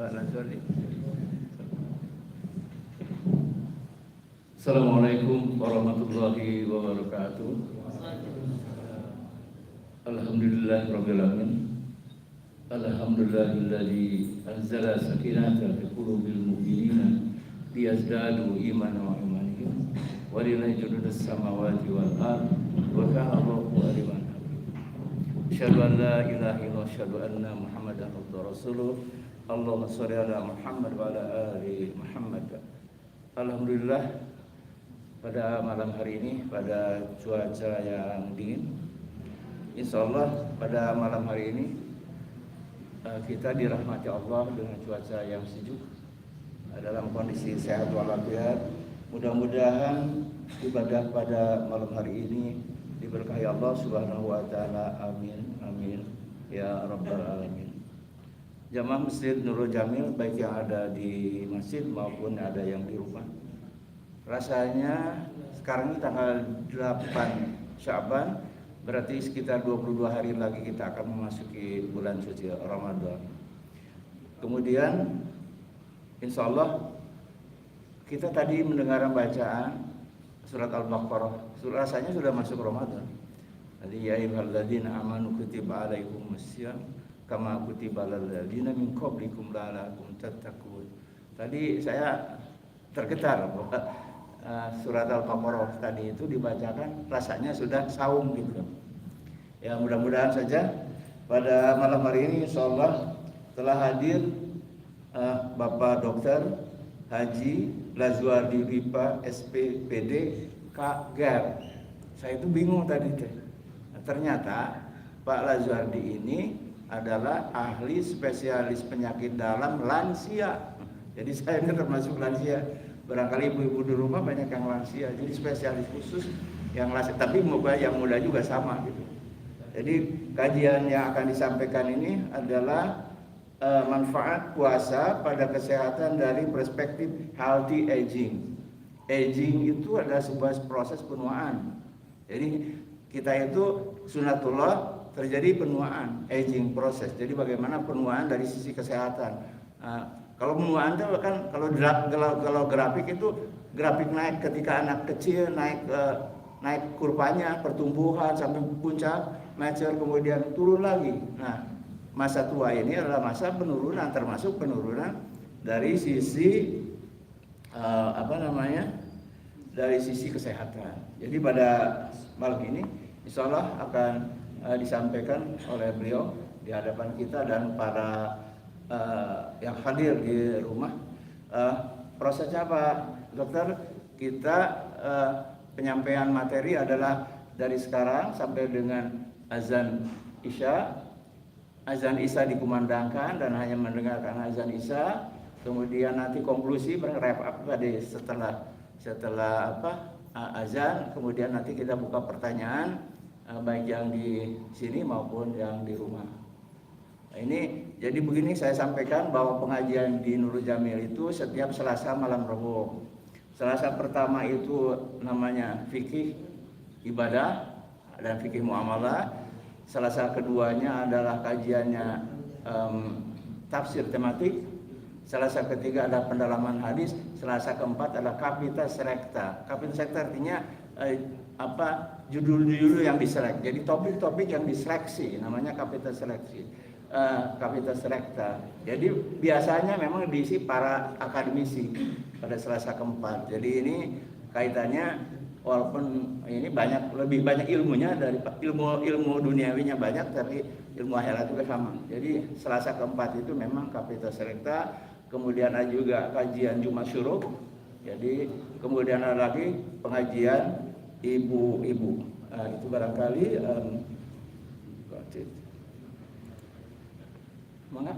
Pak Nazari. Assalamualaikum warahmatullahi wabarakatuh. Alhamdulillahirabbil alamin. Alhamdulillahilladzi anzala sakinata fi qulubil mu'minina liyazdadu imanan wa imanihim wa lillahi junudus samawati wal ardh wa kana Allahu aliman hakim. Asyhadu an la ilaha illallah, asyhadu anna Muhammadan abduhu wa rasuluh. Allahumma shalli ala Muhammad wa ala ali Muhammad. Alhamdulillah, pada malam hari ini, pada cuaca yang dingin, insyaallah pada malam hari ini kita dirahmati Allah dengan cuaca yang sejuk, dalam kondisi sehat walafiat. Mudah-mudahan ibadah pada malam hari ini diberkahi Allah Subhanahu wa taala. Amin amin ya rabbal alamin. Jamaah Masjid Nurul Jamil, baik yang ada di masjid maupun ada yang di rumah, rasanya sekarang ini tanggal 8 Sya'ban, berarti sekitar 22 hari lagi kita akan memasuki bulan suci Ramadan. Kemudian insya Allah kita tadi mendengar bacaan surat Al-Baqarah, rasanya sudah masuk Ramadan. Tadi ya ayyuhalladzina amanu kutiba alaikumussyam kama kutiba alal ladzina min qablikum la'allakum tattaqun. Tadi saya tergetar bahwa surat Al-Baqarah tadi itu dibacakan rasanya sudah saum gitu. Ya, mudah-mudahan saja pada malam hari ini insyaallah telah hadir Bapak Dr. Haji Lazuardi Ripa SPPD KGR. Saya itu bingung tadi teh. Ternyata Pak Lazuardi ini adalah ahli spesialis penyakit dalam lansia. Jadi saya ini termasuk lansia. Barangkali ibu-ibu di rumah banyak yang lansia, jadi spesialis khusus yang lansia. Tapi moga yang muda juga sama gitu. Jadi kajian yang akan disampaikan ini adalah manfaat puasa pada kesehatan dari perspektif healthy aging. Aging itu adalah sebuah proses penuaan. Jadi kita itu sunatullah terjadi penuaan, aging proses. Jadi bagaimana penuaan dari sisi kesehatan. Kalau penuaan itu kan kalau grafik itu grafik naik ketika anak kecil naik kurvanya pertumbuhan sampai puncak, mature kemudian turun lagi. Nah, masa tua ini adalah masa penurunan, termasuk penurunan dari sisi dari sisi kesehatan. Jadi pada malam ini insyaallah akan disampaikan oleh beliau di hadapan kita dan para yang hadir di rumah. Prosesnya apa, dokter? Kita penyampaian materi adalah dari sekarang sampai dengan azan Isya. Azan Isya dikumandangkan dan hanya mendengarkan azan Isya. Kemudian nanti konklusi wrap up tadi setelah azan. Kemudian nanti kita buka pertanyaan baik yang di sini maupun yang di rumah. Nah, ini jadi begini, saya sampaikan bahwa pengajian di Nurul Jamil itu setiap Selasa malam Rabu. Selasa pertama itu namanya fikih ibadah dan fikih muamalah. Selasa keduanya adalah kajiannya tafsir tematik. Selasa ketiga adalah pendalaman hadis. Selasa keempat adalah kapitas rekta. Kapitas rekta artinya judul-judul yang diselek. Jadi topik-topik yang diseleksi namanya kapitas seleksi. Kapitas rekta. Jadi biasanya memang diisi para akademisi pada Selasa keempat. Jadi ini kaitannya walaupun ini lebih banyak ilmunya dari ilmu duniawinya banyak, tapi ilmu akhirat juga sama. Jadi Selasa keempat itu memang kapitas rekta. Kemudian ada juga kajian Jumat Syuruk. Jadi kemudian ada lagi pengajian ibu-ibu. Itu barangkali mangga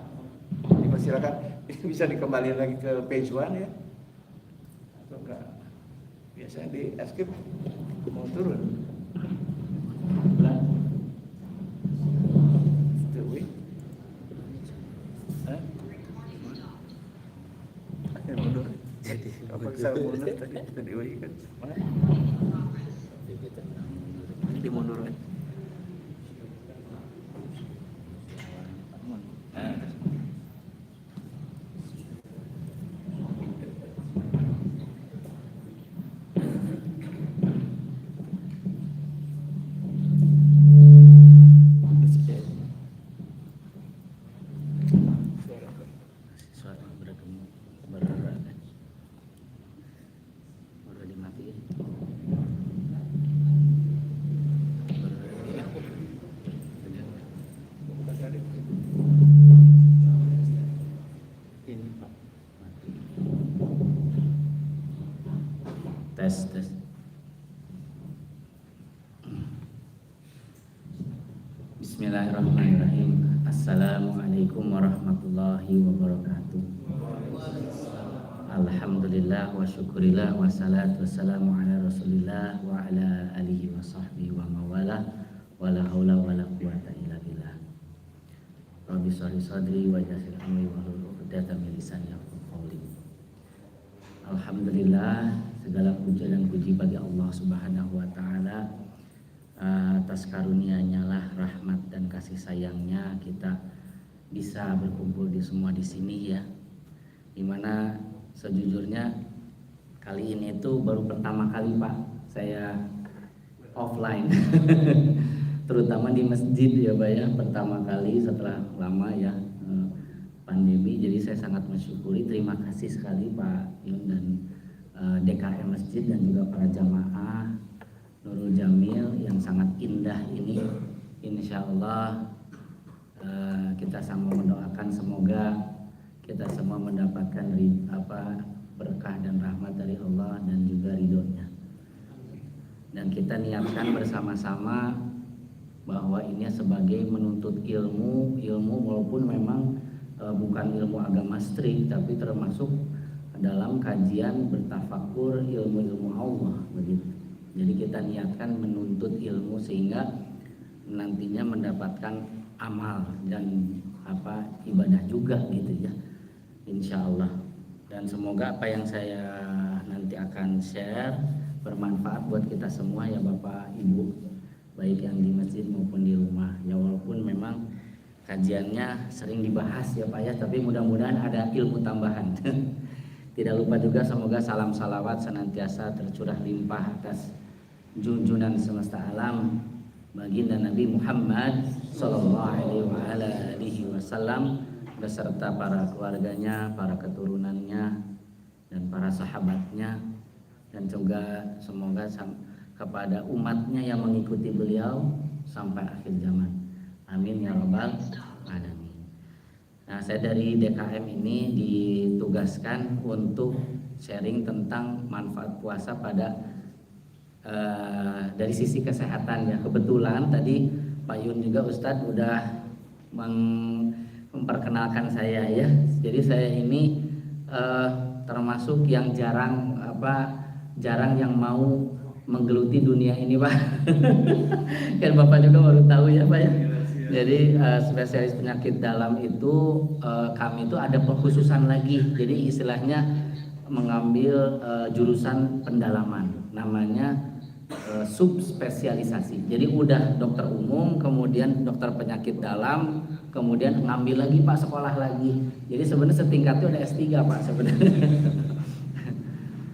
dipersilakan. Bisa dikembalikan lagi ke page 1 ya atau enggak? Biasanya di escape mau turun mundur. Jadi apa bisa mundur tadi kan mana dimundur kan. Assalamualaikum warahmatullahi wabarakatuh. Alhamdulillah wa syukurillah wa salatu wassalamu ala rasulillah wa ala alihi wa sahbihi wa mawala wa la hawla wa la quwata illa billah. Rabbi sholli sadri wa yassir amri wa hlul 'uqdatam min lisani yafqahu qawli. Alhamdulillah, segala puja dan puji bagi Allah Subhanahu wa taala. Atas karunia-Nya lah, rahmat dan kasih sayangnya kita bisa berkumpul di semua di sini ya. Dimana sejujurnya kali ini itu baru pertama kali Pak saya offline terutama di masjid ya Pak ya, pertama kali setelah lama ya pandemi. Jadi saya sangat mensyukuri, terima kasih sekali Pak Yun dan DKM Masjid dan juga para jamaah Nurul Jamil yang sangat indah ini. Insya Allah kita sama mendoakan semoga kita semua mendapatkan berkah dan rahmat dari Allah dan juga ridhonya. Dan kita niatkan bersama-sama bahwa ini sebagai menuntut ilmu walaupun memang bukan ilmu agama strict, tapi termasuk dalam kajian bertafakur ilmu-ilmu Allah begitu. Jadi kita niatkan menuntut ilmu sehingga nantinya mendapatkan amal dan ibadah juga gitu ya, insya Allah. Dan semoga apa yang saya nanti akan share bermanfaat buat kita semua ya Bapak Ibu, baik yang di masjid maupun di rumah ya. Walaupun memang kajiannya sering dibahas ya Pak ya, tapi mudah-mudahan ada ilmu tambahan. Tidak lupa juga semoga salam salawat senantiasa tercurah limpah atas junjunan semesta alam baginda Nabi Muhammad sallallahu alaihi wasallam beserta para keluarganya, para keturunannya dan para sahabatnya, dan juga semoga kepada umatnya yang mengikuti beliau sampai akhir zaman. Amin ya rabbal alamin. Nah, saya dari DKM ini ditugaskan untuk sharing tentang manfaat puasa pada dari sisi kesehatan ya. Kebetulan tadi Pak Yun juga Ustadz udah memperkenalkan saya ya. Jadi saya ini termasuk yang jarang yang mau menggeluti dunia ini Pak. Kan Bapak juga baru tahu ya Pak ya. Jadi spesialis penyakit dalam itu kami itu ada pengkhususan lagi. Jadi istilahnya mengambil jurusan pendalaman, namanya subspesialisasi. Jadi udah dokter umum, kemudian dokter penyakit dalam, kemudian ngambil lagi Pak, sekolah lagi. Jadi sebenarnya setingkatnya udah S3 Pak sebenarnya.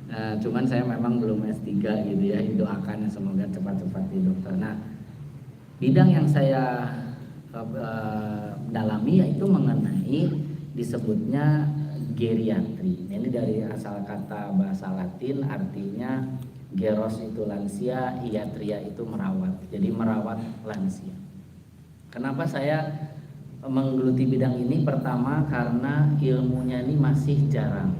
Nah, cuman saya memang belum S3 gitu ya. Doakan semoga cepat-cepat di dokter. Nah, bidang yang saya dalami yaitu mengenai disebutnya geriatri. Ini dari asal kata bahasa Latin, artinya geros itu lansia, iatria itu merawat. Jadi merawat lansia. Kenapa saya menggeluti bidang ini? Pertama karena ilmunya ini masih jarang.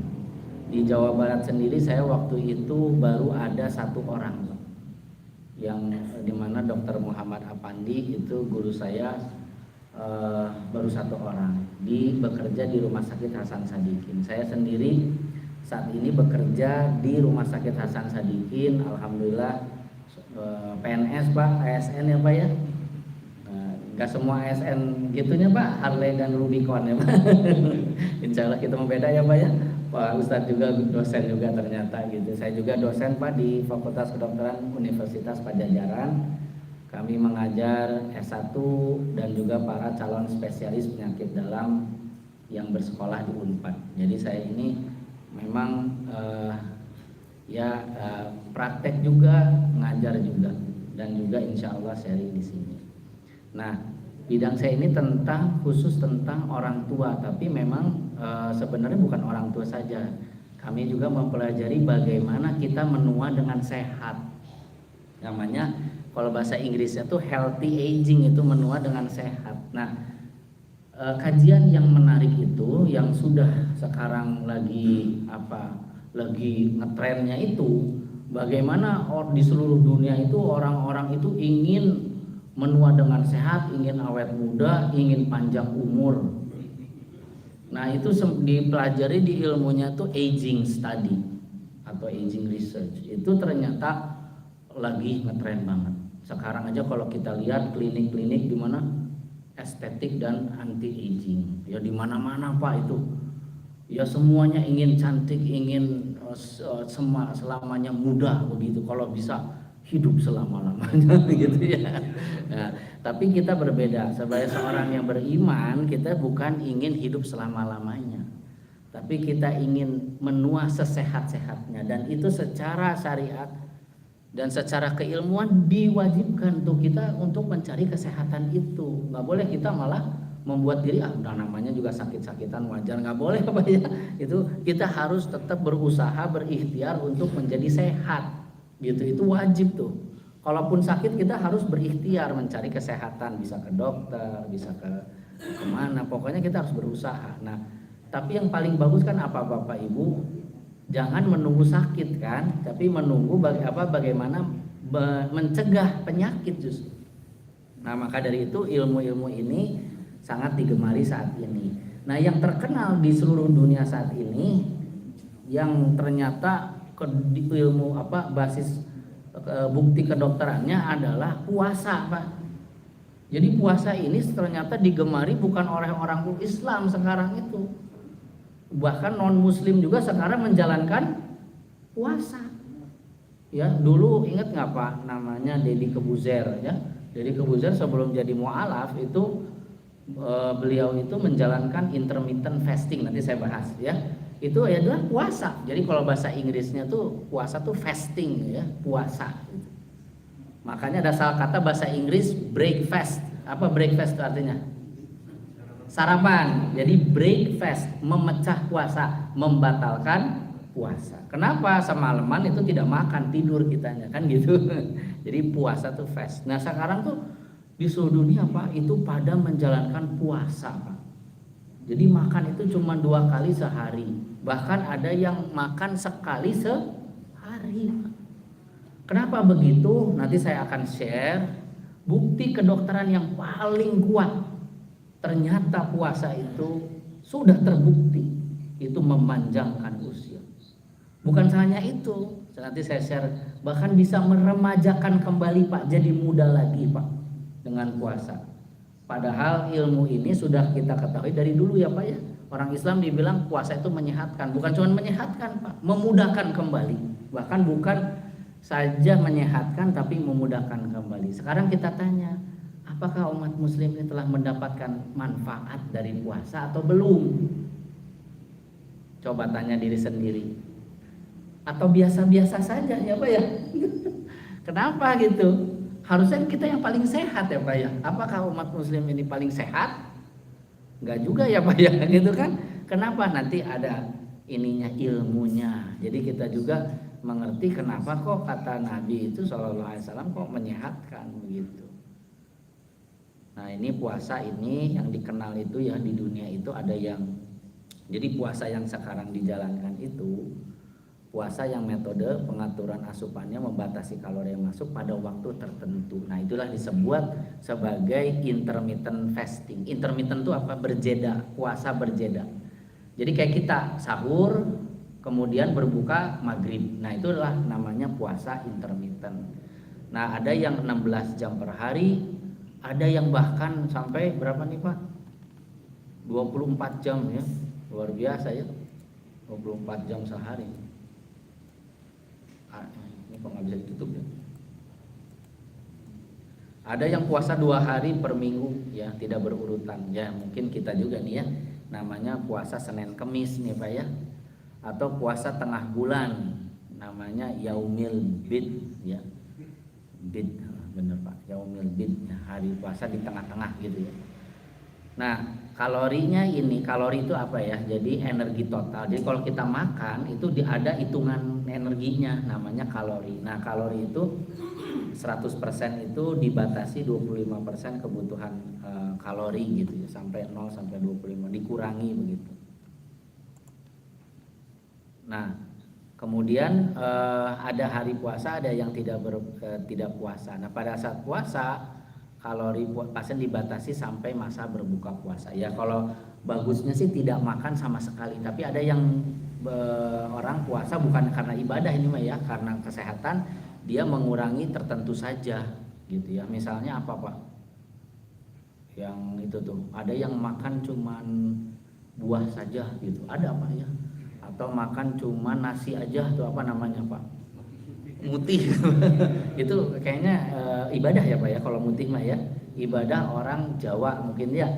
Di Jawa Barat sendiri saya waktu itu baru ada 1 orang, yang dimana Dr. Muhammad Apandi itu guru saya, baru 1 orang bekerja di Rumah Sakit Hasan Sadikin. Saya sendiri saat ini bekerja di Rumah Sakit Hasan Sadikin, alhamdulillah PNS Pak, ASN ya Pak ya. Gak semua ASN gitunya Pak, Harley dan Rubicon ya Pak. Insya Allah kita membeda ya Pak ya. Pak Ustadz juga dosen juga ternyata gitu. Saya juga dosen Pak di Fakultas Kedokteran Universitas Padjadjaran. Kami mengajar S1 dan juga para calon spesialis penyakit dalam yang bersekolah di Unpad. Jadi saya ini memang praktek juga, ngajar juga, dan juga insya Allah sharing di sini. Nah, bidang saya ini khusus tentang orang tua, tapi memang sebenarnya bukan orang tua saja. Kami juga mempelajari bagaimana kita menua dengan sehat. Namanya kalau bahasa Inggrisnya tuh healthy aging, itu menua dengan sehat. Nah, kajian yang menarik itu yang sudah sekarang lagi ngetrennya itu bagaimana di seluruh dunia itu orang-orang itu ingin menua dengan sehat, ingin awet muda, ingin panjang umur. Nah itu dipelajari di ilmunya tuh aging study atau aging research. Itu ternyata lagi ngetren banget. Sekarang aja kalau kita lihat klinik-klinik di mana estetik dan anti aging, ya di mana-mana Pak itu. Ya semuanya ingin cantik, ingin selamanya muda begitu. Kalau bisa hidup selama-lamanya gitu ya. Nah, tapi kita berbeda. Sebagai seorang yang beriman, kita bukan ingin hidup selama-lamanya. Tapi kita ingin menua sesehat-sehatnya, dan itu secara syariat dan secara keilmuan diwajibkan tuh kita untuk mencari kesehatan itu. Nggak boleh kita malah membuat diri udah namanya juga sakit-sakitan wajar, nggak boleh Pak ya. Itu kita harus tetap berusaha, berikhtiar untuk menjadi sehat gitu. Itu wajib tuh. Kalaupun sakit kita harus berikhtiar mencari kesehatan, bisa ke dokter, bisa ke kemana, pokoknya kita harus berusaha. Nah tapi yang paling bagus kan apa Bapak Ibu, jangan menunggu sakit kan, tapi menunggu bagaimana mencegah penyakit justru. Nah maka dari itu ilmu-ilmu ini sangat digemari saat ini. Nah yang terkenal di seluruh dunia saat ini, yang ternyata ilmu basis bukti kedokterannya adalah puasa Pak. Jadi puasa ini ternyata digemari bukan oleh orang Islam sekarang itu, bahkan non Muslim juga sekarang menjalankan puasa. Ya dulu ingat nggak Pak namanya Deddy Kebuzer ya. Deddy Kebuzer sebelum jadi mualaf itu beliau itu menjalankan intermittent fasting, nanti saya bahas ya. Itu adalah puasa. Jadi kalau bahasa Inggrisnya tuh puasa tuh fasting ya, puasa. Makanya ada salah kata bahasa Inggris breakfast. Apa breakfast itu artinya? Sarapan. Jadi breakfast, memecah puasa, membatalkan puasa. Kenapa semalaman itu tidak makan, tidur kitanya kan gitu. Jadi puasa tuh fast. Nah sekarang tuh di seluruh dunia Pak itu pada menjalankan puasa Pak. Jadi makan itu cuma 2 kali sehari. Bahkan ada yang makan sekali sehari. Kenapa begitu? Nanti saya akan share bukti kedokteran yang paling kuat. Ternyata puasa itu sudah terbukti itu memanjangkan usia. Bukan hanya itu, nanti saya share bahkan bisa meremajakan kembali Pak, jadi muda lagi Pak dengan puasa. Padahal ilmu ini sudah kita ketahui dari dulu ya Pak ya. Orang Islam dibilang puasa itu menyehatkan, bukan cuma menyehatkan Pak, memudahkan kembali. Bahkan bukan saja menyehatkan tapi memudahkan kembali. Sekarang kita tanya, apakah umat muslim ini telah mendapatkan manfaat dari puasa atau belum? Coba tanya diri sendiri. Atau biasa-biasa saja ya Pak ya? Kenapa gitu? Harusnya kita yang paling sehat ya Pak ya. Apakah umat muslim ini paling sehat? Enggak juga ya Pak ya, gitu kan? Kenapa? Nanti ada ininya, ilmunya. Jadi kita juga mengerti kenapa kok kata Nabi itu SAW kok menyehatkan begitu. Nah ini puasa ini yang dikenal itu ya di dunia itu ada yang, jadi puasa yang sekarang dijalankan itu puasa yang metode pengaturan asupannya membatasi kalori yang masuk pada waktu tertentu. Nah itulah disebut sebagai intermittent fasting. Intermittent itu apa? Berjeda, puasa berjeda. Jadi kayak kita sahur kemudian berbuka maghrib. Nah itulah namanya puasa intermittent. Nah ada yang 16 jam per hari, ada yang bahkan sampai berapa nih Pak? 24 jam ya, luar biasa ya, 24 jam sehari. Ini kok nggak bisa ditutup ya? Ada yang puasa 2 hari per minggu ya, tidak berurutan ya, mungkin kita juga nih ya, namanya puasa Senin Kemis nih Pak ya, atau puasa tengah bulan namanya Yaumil Bid ya, Bid bener Pak, Yaumil Bid ya, hari puasa di tengah-tengah gitu ya. Nah kalorinya ini, kalori itu apa ya? Jadi energi total. Jadi kalau kita makan itu ada hitungan energinya namanya kalori. Nah kalori itu 100% itu dibatasi 25% kebutuhan kalori gitu ya, sampai 0 sampai 25 dikurangi begitu. Nah kemudian ada hari puasa, ada yang tidak puasa. Nah pada saat puasa kalori pasien dibatasi sampai masa berbuka puasa. Ya kalau bagusnya sih tidak makan sama sekali. Tapi ada yang orang puasa bukan karena ibadah ini mah ya, karena kesehatan dia mengurangi tertentu saja gitu ya. Misalnya apa Pak? Yang itu tuh ada yang makan cuman buah saja gitu. Ada apa ya? Atau makan cuman nasi aja tuh apa namanya Pak? Mutih. Itu kayaknya ibadah ya Pak ya, kalau mutih mah ya ibadah orang Jawa mungkin ya,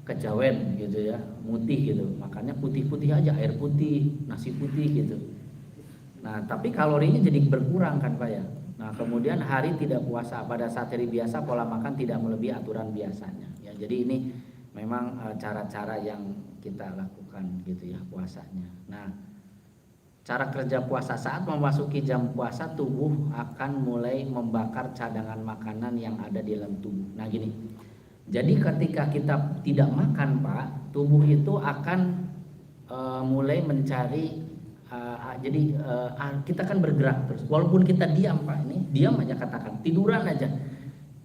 kejawen gitu ya, mutih gitu, makannya putih-putih aja, air putih, nasi putih gitu. Nah tapi kalorinya jadi berkurang kan Pak ya. Nah kemudian hari tidak puasa, pada saat hari biasa pola makan tidak melebihi aturan biasanya ya. Jadi ini memang cara-cara yang kita lakukan gitu ya puasanya. Nah cara kerja puasa, saat memasuki jam puasa tubuh akan mulai membakar cadangan makanan yang ada di dalam tubuh. Nah gini, jadi ketika kita tidak makan Pak, tubuh itu akan mulai mencari, kita kan bergerak terus. Walaupun kita diam Pak, ini diam aja katakan, tiduran aja,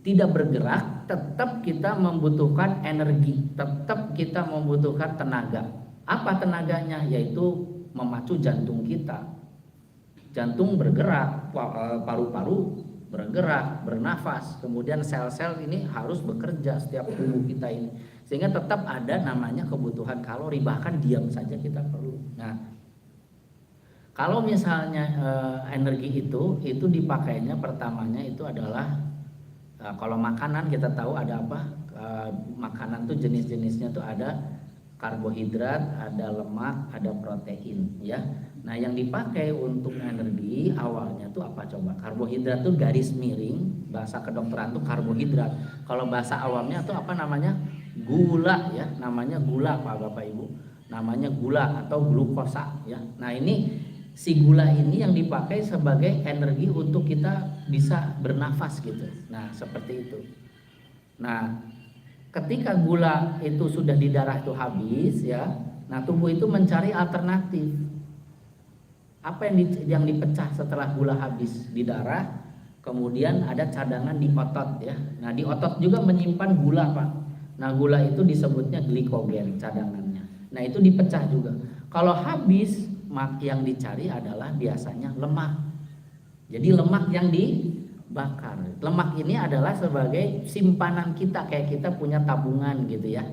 tidak bergerak, tetap kita membutuhkan energi, tetap kita membutuhkan tenaga. Apa tenaganya? Yaitu memacu jantung kita. Jantung bergerak, paru-paru bergerak, bernafas, kemudian sel-sel ini harus bekerja setiap tubuh kita ini, sehingga tetap ada namanya kebutuhan kalori, bahkan diam saja kita perlu. Nah, kalau misalnya energi itu dipakainya pertamanya itu adalah kalau makanan kita tahu ada apa? Makanan tuh jenis-jenisnya tuh ada karbohidrat, ada lemak, ada protein ya. Nah yang dipakai untuk energi awalnya tuh apa coba? Karbohidrat tuh garis miring, bahasa kedokteran tuh karbohidrat. Kalau bahasa awamnya tuh apa namanya? Gula ya, namanya gula Pak Bapak Ibu. Namanya gula atau glukosa ya. Nah ini si gula ini yang dipakai sebagai energi untuk kita bisa bernafas gitu. Nah seperti itu. Nah ketika gula itu sudah di darah itu habis ya, nah tubuh itu mencari alternatif. Apa yang dipecah setelah gula habis di darah? Kemudian ada cadangan di otot ya. Nah di otot juga menyimpan gula Pak. Nah gula itu disebutnya glikogen cadangannya. Nah itu dipecah juga. Kalau habis, yang dicari adalah biasanya lemak. Jadi lemak yang bakar. Lemak ini adalah sebagai simpanan kita, kayak kita punya tabungan gitu ya.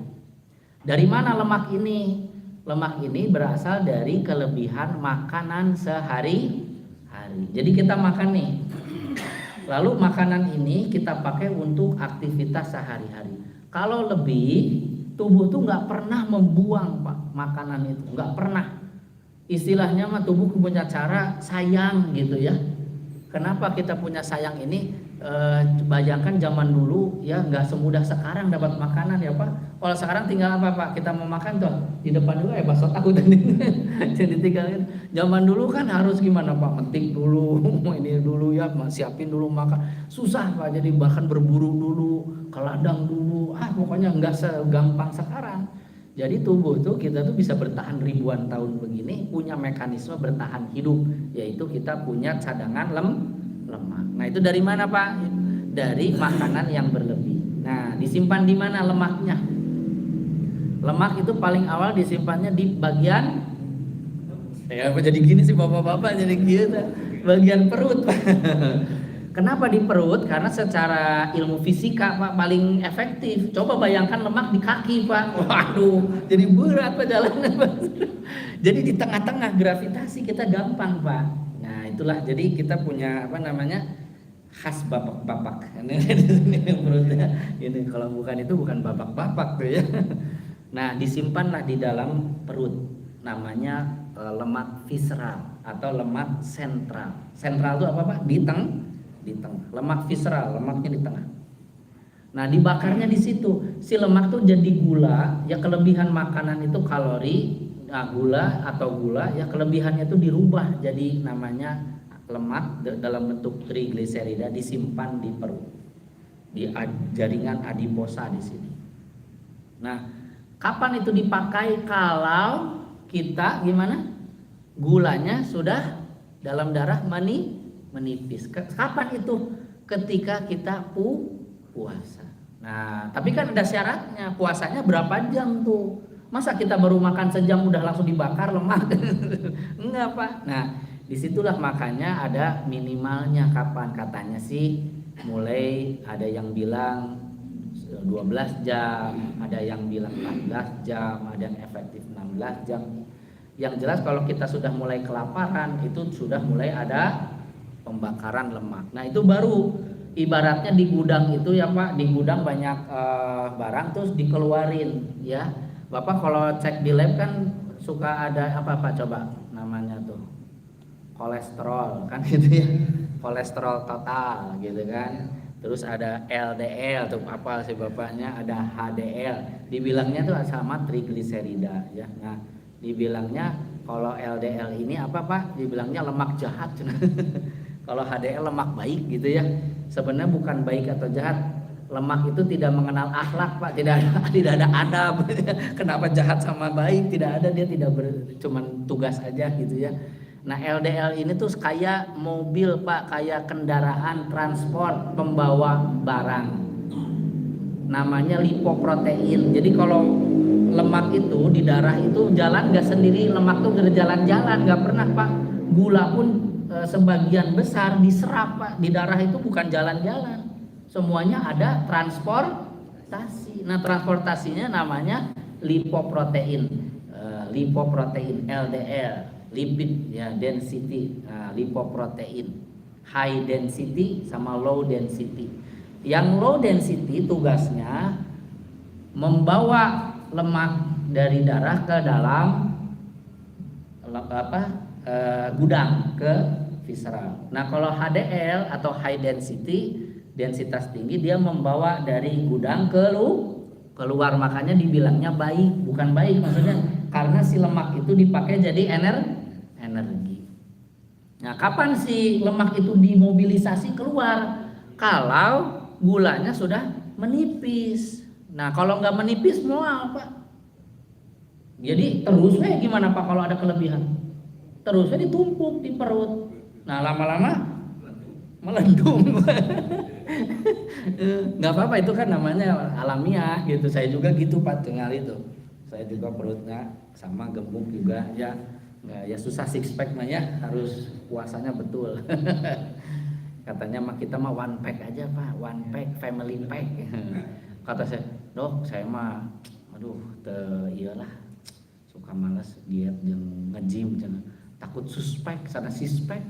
Dari mana lemak ini? Lemak ini berasal dari kelebihan makanan sehari-hari. Jadi kita makan nih, lalu makanan ini kita pakai untuk aktivitas sehari-hari. Kalau lebih, tubuh tuh nggak pernah membuang Pak makanan itu, nggak pernah. Istilahnya mah tubuh punya cara sayang gitu ya. Kenapa kita punya sayang ini? Bayangkan zaman dulu ya nggak semudah sekarang dapat makanan ya Pak. Kalau sekarang tinggal apa Pak? Kita mau makan tuh di depan juga ya bakso tahu tadi. Jadi tinggalin. Zaman dulu kan harus gimana Pak? Metik dulu, ini dulu ya, siapin dulu makan. Susah Pak. Jadi bahkan berburu dulu, ke ladang dulu. Pokoknya nggak segampang sekarang. Jadi tubuh tuh kita tuh bisa bertahan ribuan tahun begini, punya mekanisme bertahan hidup, yaitu kita punya cadangan lemak. Nah itu dari mana Pak? Dari makanan yang berlebih. Nah disimpan di mana lemaknya? Lemak itu paling awal disimpannya di bagian, ya apa jadi gini sih bapak-bapak jadi gitu, bagian perut. Kenapa di perut? Karena secara ilmu fisika Pak paling efektif. Coba bayangkan lemak di kaki Pak. Waduh, jadi berat Pak jalannya Pak. Jadi di tengah-tengah gravitasi kita gampang Pak. Nah itulah jadi kita punya apa namanya khas bapak-bapak. Ini perutnya. Ini kalau bukan itu bukan bapak-bapak tuh ya. Nah disimpanlah di dalam perut. Namanya lemak visceral atau lemak sentral. Sentral itu apa Pak? Di tengah. Lemak visceral, lemaknya di tengah. Nah dibakarnya di situ. Si lemak tuh jadi gula. Ya kelebihan makanan itu kalori. Nah, gula ya kelebihannya itu dirubah jadi namanya lemak dalam bentuk trigliserida, disimpan di perut, di jaringan adiposa di sini. Nah, kapan itu dipakai? Kalau kita gimana? Gulanya sudah dalam darah menipis. Kapan itu? Ketika kita puasa. Nah, tapi kan ada syaratnya, puasanya berapa jam tuh? Masa kita baru makan sejam udah langsung dibakar lemak? Enggak Pak. Nah, disitulah makanya ada minimalnya kapan, katanya sih mulai ada yang bilang 12 jam, ada yang bilang 14 jam, ada yang efektif 16 jam. Yang jelas kalau kita sudah mulai kelaparan itu sudah mulai ada pembakaran lemak. Nah, itu baru ibaratnya di gudang itu ya Pak, di gudang banyak barang terus dikeluarin ya. Bapak kalau cek di lab kan suka ada apa Pak coba namanya tuh? Kolesterol kan gitu ya. Kolesterol total gitu kan. Terus ada LDL tuh apa sih bapaknya, ada HDL. Dibilangnya tuh sama trigliserida ya. Nah, dibilangnya kalau LDL ini apa Pak? Dibilangnya lemak jahat. Kalau HDL lemak baik gitu ya. Sebenarnya bukan baik atau jahat. Lemak itu tidak mengenal akhlak Pak, tidak ada adab. Kenapa jahat sama baik? Tidak ada, dia tidak cuman tugas aja gitu ya. Nah, LDL ini tuh kayak mobil Pak, kayak kendaraan transport pembawa barang. Namanya lipoprotein. Jadi kalau lemak itu di darah itu jalan nggak sendiri, lemak tuh nggak jalan-jalan, nggak pernah Pak. Gula pun sebagian besar diserap Pak, di darah itu bukan jalan-jalan. Semuanya ada transportasi. Nah, transportasinya namanya lipoprotein. Lipoprotein LDL. Lipid ya, density, lipoprotein high density sama low density. Yang low density tugasnya membawa lemak dari darah ke dalam gudang ke visceral. Nah, kalau HDL atau high density, densitas tinggi, dia membawa dari gudang keluar, makanya dibilangnya baik, bukan baik maksudnya karena si lemak itu dipakai jadi energi. Nah, kapan si lemak itu dimobilisasi keluar? Kalau gulanya sudah menipis. Nah, kalau nggak menipis mau apa? Jadi terusnya gimana Pak kalau ada kelebihan? Terusnya ditumpuk di perut. Nah, lama-lama melendung. Nggak apa-apa, itu kan namanya alamiah gitu. Saya juga gitu Pak, tinggal itu. Saya juga perutnya sama gemuk juga ya. Nggak, ya susah six pack mah ya, harus puasanya betul. Katanya mah kita mah one pack aja Pak, one pack, family pack. Kata saya, Dok, saya mah aduh iyalah suka malas diet yang nge-gym cenah. Takut suspek sana sispek.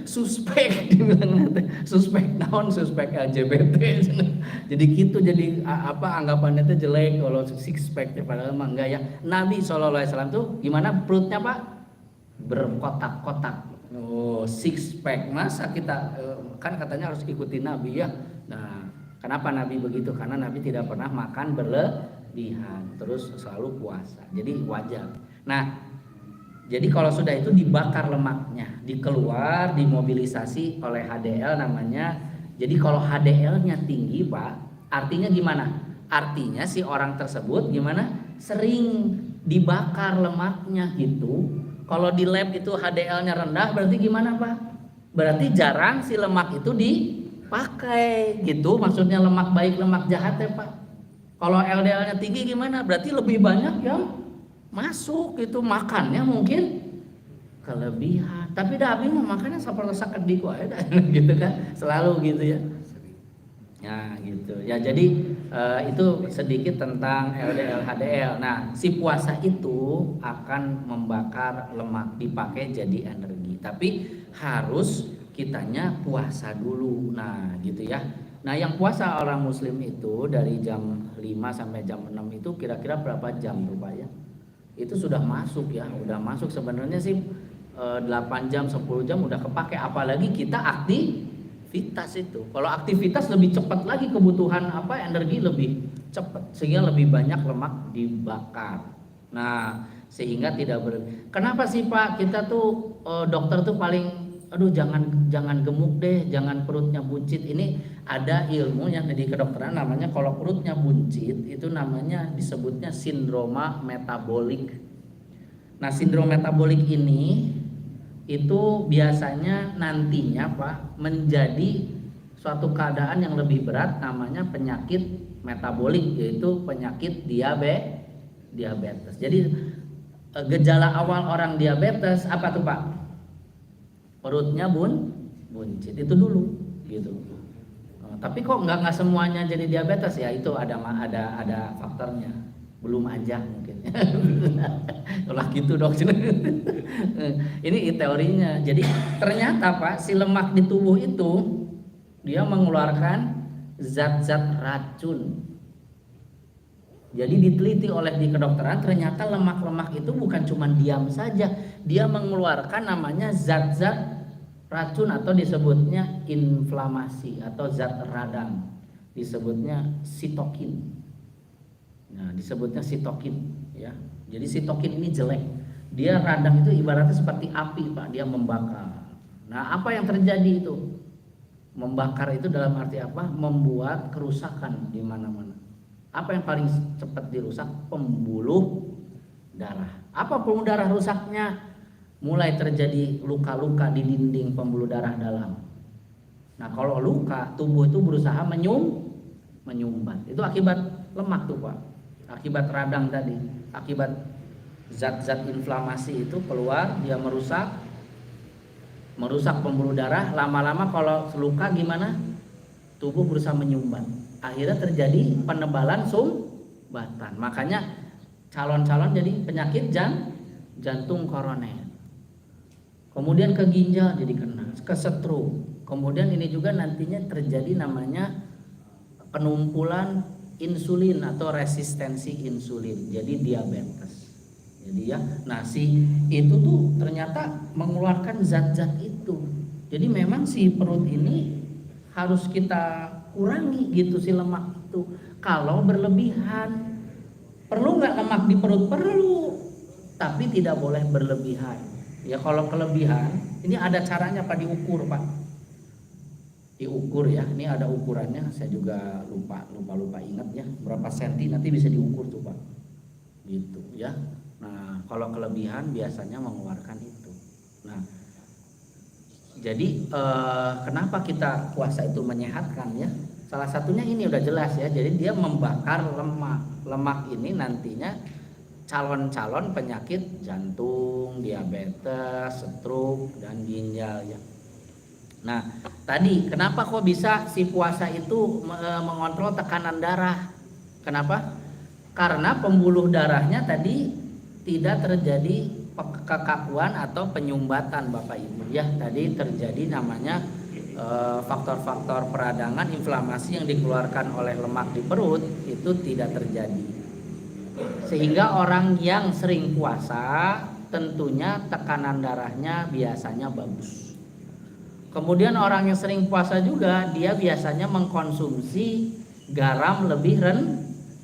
Suspek dibilang nanti. Suspek naon, suspek LGBT. Jadi gitu, jadi anggapannya itu jelek kalau six pack, padahal mah enggak ya. Nabi SAW tuh gimana perutnya Pak? Berkotak-kotak. Oh, six pack. Masa kita kan katanya harus ikuti Nabi ya. Nah, kenapa Nabi begitu? Karena Nabi tidak pernah makan berlebihan, terus selalu puasa. Jadi wajar. Nah, jadi kalau sudah itu dibakar lemaknya, dikeluar, dimobilisasi oleh HDL namanya. Jadi kalau HDL-nya tinggi Pak, artinya gimana? Artinya si orang tersebut gimana? Sering dibakar lemaknya gitu. Kalau di lab itu HDL-nya rendah berarti gimana Pak? Berarti jarang si lemak itu dipakai gitu. Maksudnya lemak baik, lemak jahat ya Pak. Kalau LDL-nya tinggi gimana? Berarti lebih banyak yang masuk itu, makannya mungkin kelebihan. Tapi dah abi mah makannya seperti sakit di aja gitu kan, selalu gitu ya. Ya gitu. Ya jadi itu sedikit tentang LDL HDL. Nah, si puasa itu akan membakar lemak, dipakai jadi energi. Tapi harus kitanya puasa dulu. Nah, gitu ya. Nah, yang puasa orang muslim itu dari jam 5 sampai jam 6 itu kira-kira berapa jam tuh Pak ya? Itu sudah masuk ya, udah masuk sebenarnya sih 8 jam 10 jam udah kepake, apalagi kita aktivitas itu. Kalau aktivitas lebih cepat lagi kebutuhan energi lebih cepat sehingga lebih banyak lemak dibakar. Nah, sehingga tidak Kenapa sih Pak kita tuh dokter tuh paling jangan gemuk deh, jangan perutnya buncit. Ini ada ilmu yang di kedokteran namanya kalau perutnya buncit itu namanya disebutnya sindroma metabolik. Nah, sindrom metabolik ini itu biasanya nantinya Pak menjadi suatu keadaan yang lebih berat namanya penyakit metabolik, yaitu penyakit diabetes. Jadi gejala awal orang diabetes apa tuh Pak? Perutnya buncit itu dulu gitu. Tapi kok nggak semuanya jadi diabetes ya, itu ada faktornya, belum aja mungkin. Kalau gitu dok. Ini teorinya. Jadi ternyata Pak, si lemak di tubuh itu dia mengeluarkan zat-zat racun. Jadi diteliti oleh di kedokteran, ternyata lemak-lemak itu bukan cuma diam saja, dia mengeluarkan namanya zat-zat racun atau disebutnya inflamasi atau zat radang, disebutnya sitokin. Nah, disebutnya sitokin ya. Jadi sitokin ini jelek. Dia radang itu ibaratnya seperti api Pak, dia membakar. Nah, apa yang terjadi itu? Membakar itu dalam arti apa? Membuat kerusakan di mana-mana. Apa yang paling cepat dirusak? Pembuluh darah. Apa pembuluh darah rusaknya? Mulai terjadi luka-luka di dinding pembuluh darah dalam. Nah, kalau luka, tubuh itu berusaha menyumbat. Itu akibat lemak tuh Pak. Akibat radang tadi, akibat zat-zat inflamasi itu keluar, dia merusak pembuluh darah. Lama-lama kalau luka gimana? Tubuh berusaha menyumbat. Akhirnya terjadi penebalan sumbatan. Makanya calon-calon jadi penyakit jantung koroner. Kemudian ke ginjal jadi kena, ke stroke. Kemudian ini juga nantinya terjadi namanya penumpulan insulin atau resistensi insulin. Jadi diabetes. Jadi ya, nah itu tuh ternyata mengeluarkan zat-zat itu. Jadi memang si perut ini harus kita kurangi gitu, si lemak itu. Kalau berlebihan, perlu nggak lemak di perut? Perlu, tapi tidak boleh berlebihan. Ya kalau kelebihan, ini ada caranya Pak, diukur Pak. Diukur ya, ini ada ukurannya. Saya juga lupa ingat ya, berapa senti nanti bisa diukur tuh Pak. Gitu ya. Nah, kalau kelebihan biasanya mengeluarkan itu. Nah, jadi kenapa kita puasa itu menyehatkan ya? Salah satunya ini udah jelas ya. Jadi dia membakar lemak. Lemak ini nantinya calon-calon penyakit jantung, diabetes, stroke, dan ginjal ya. Nah, tadi kenapa kok bisa si puasa itu mengontrol tekanan darah? Kenapa? Karena pembuluh darahnya tadi tidak terjadi kekakuan atau penyumbatan Bapak Ibu ya. Tadi terjadi namanya faktor-faktor peradangan, inflamasi yang dikeluarkan oleh lemak di perut itu tidak terjadi. Sehingga orang yang sering puasa tentunya tekanan darahnya biasanya bagus. Kemudian orang yang sering puasa juga dia biasanya mengkonsumsi garam lebih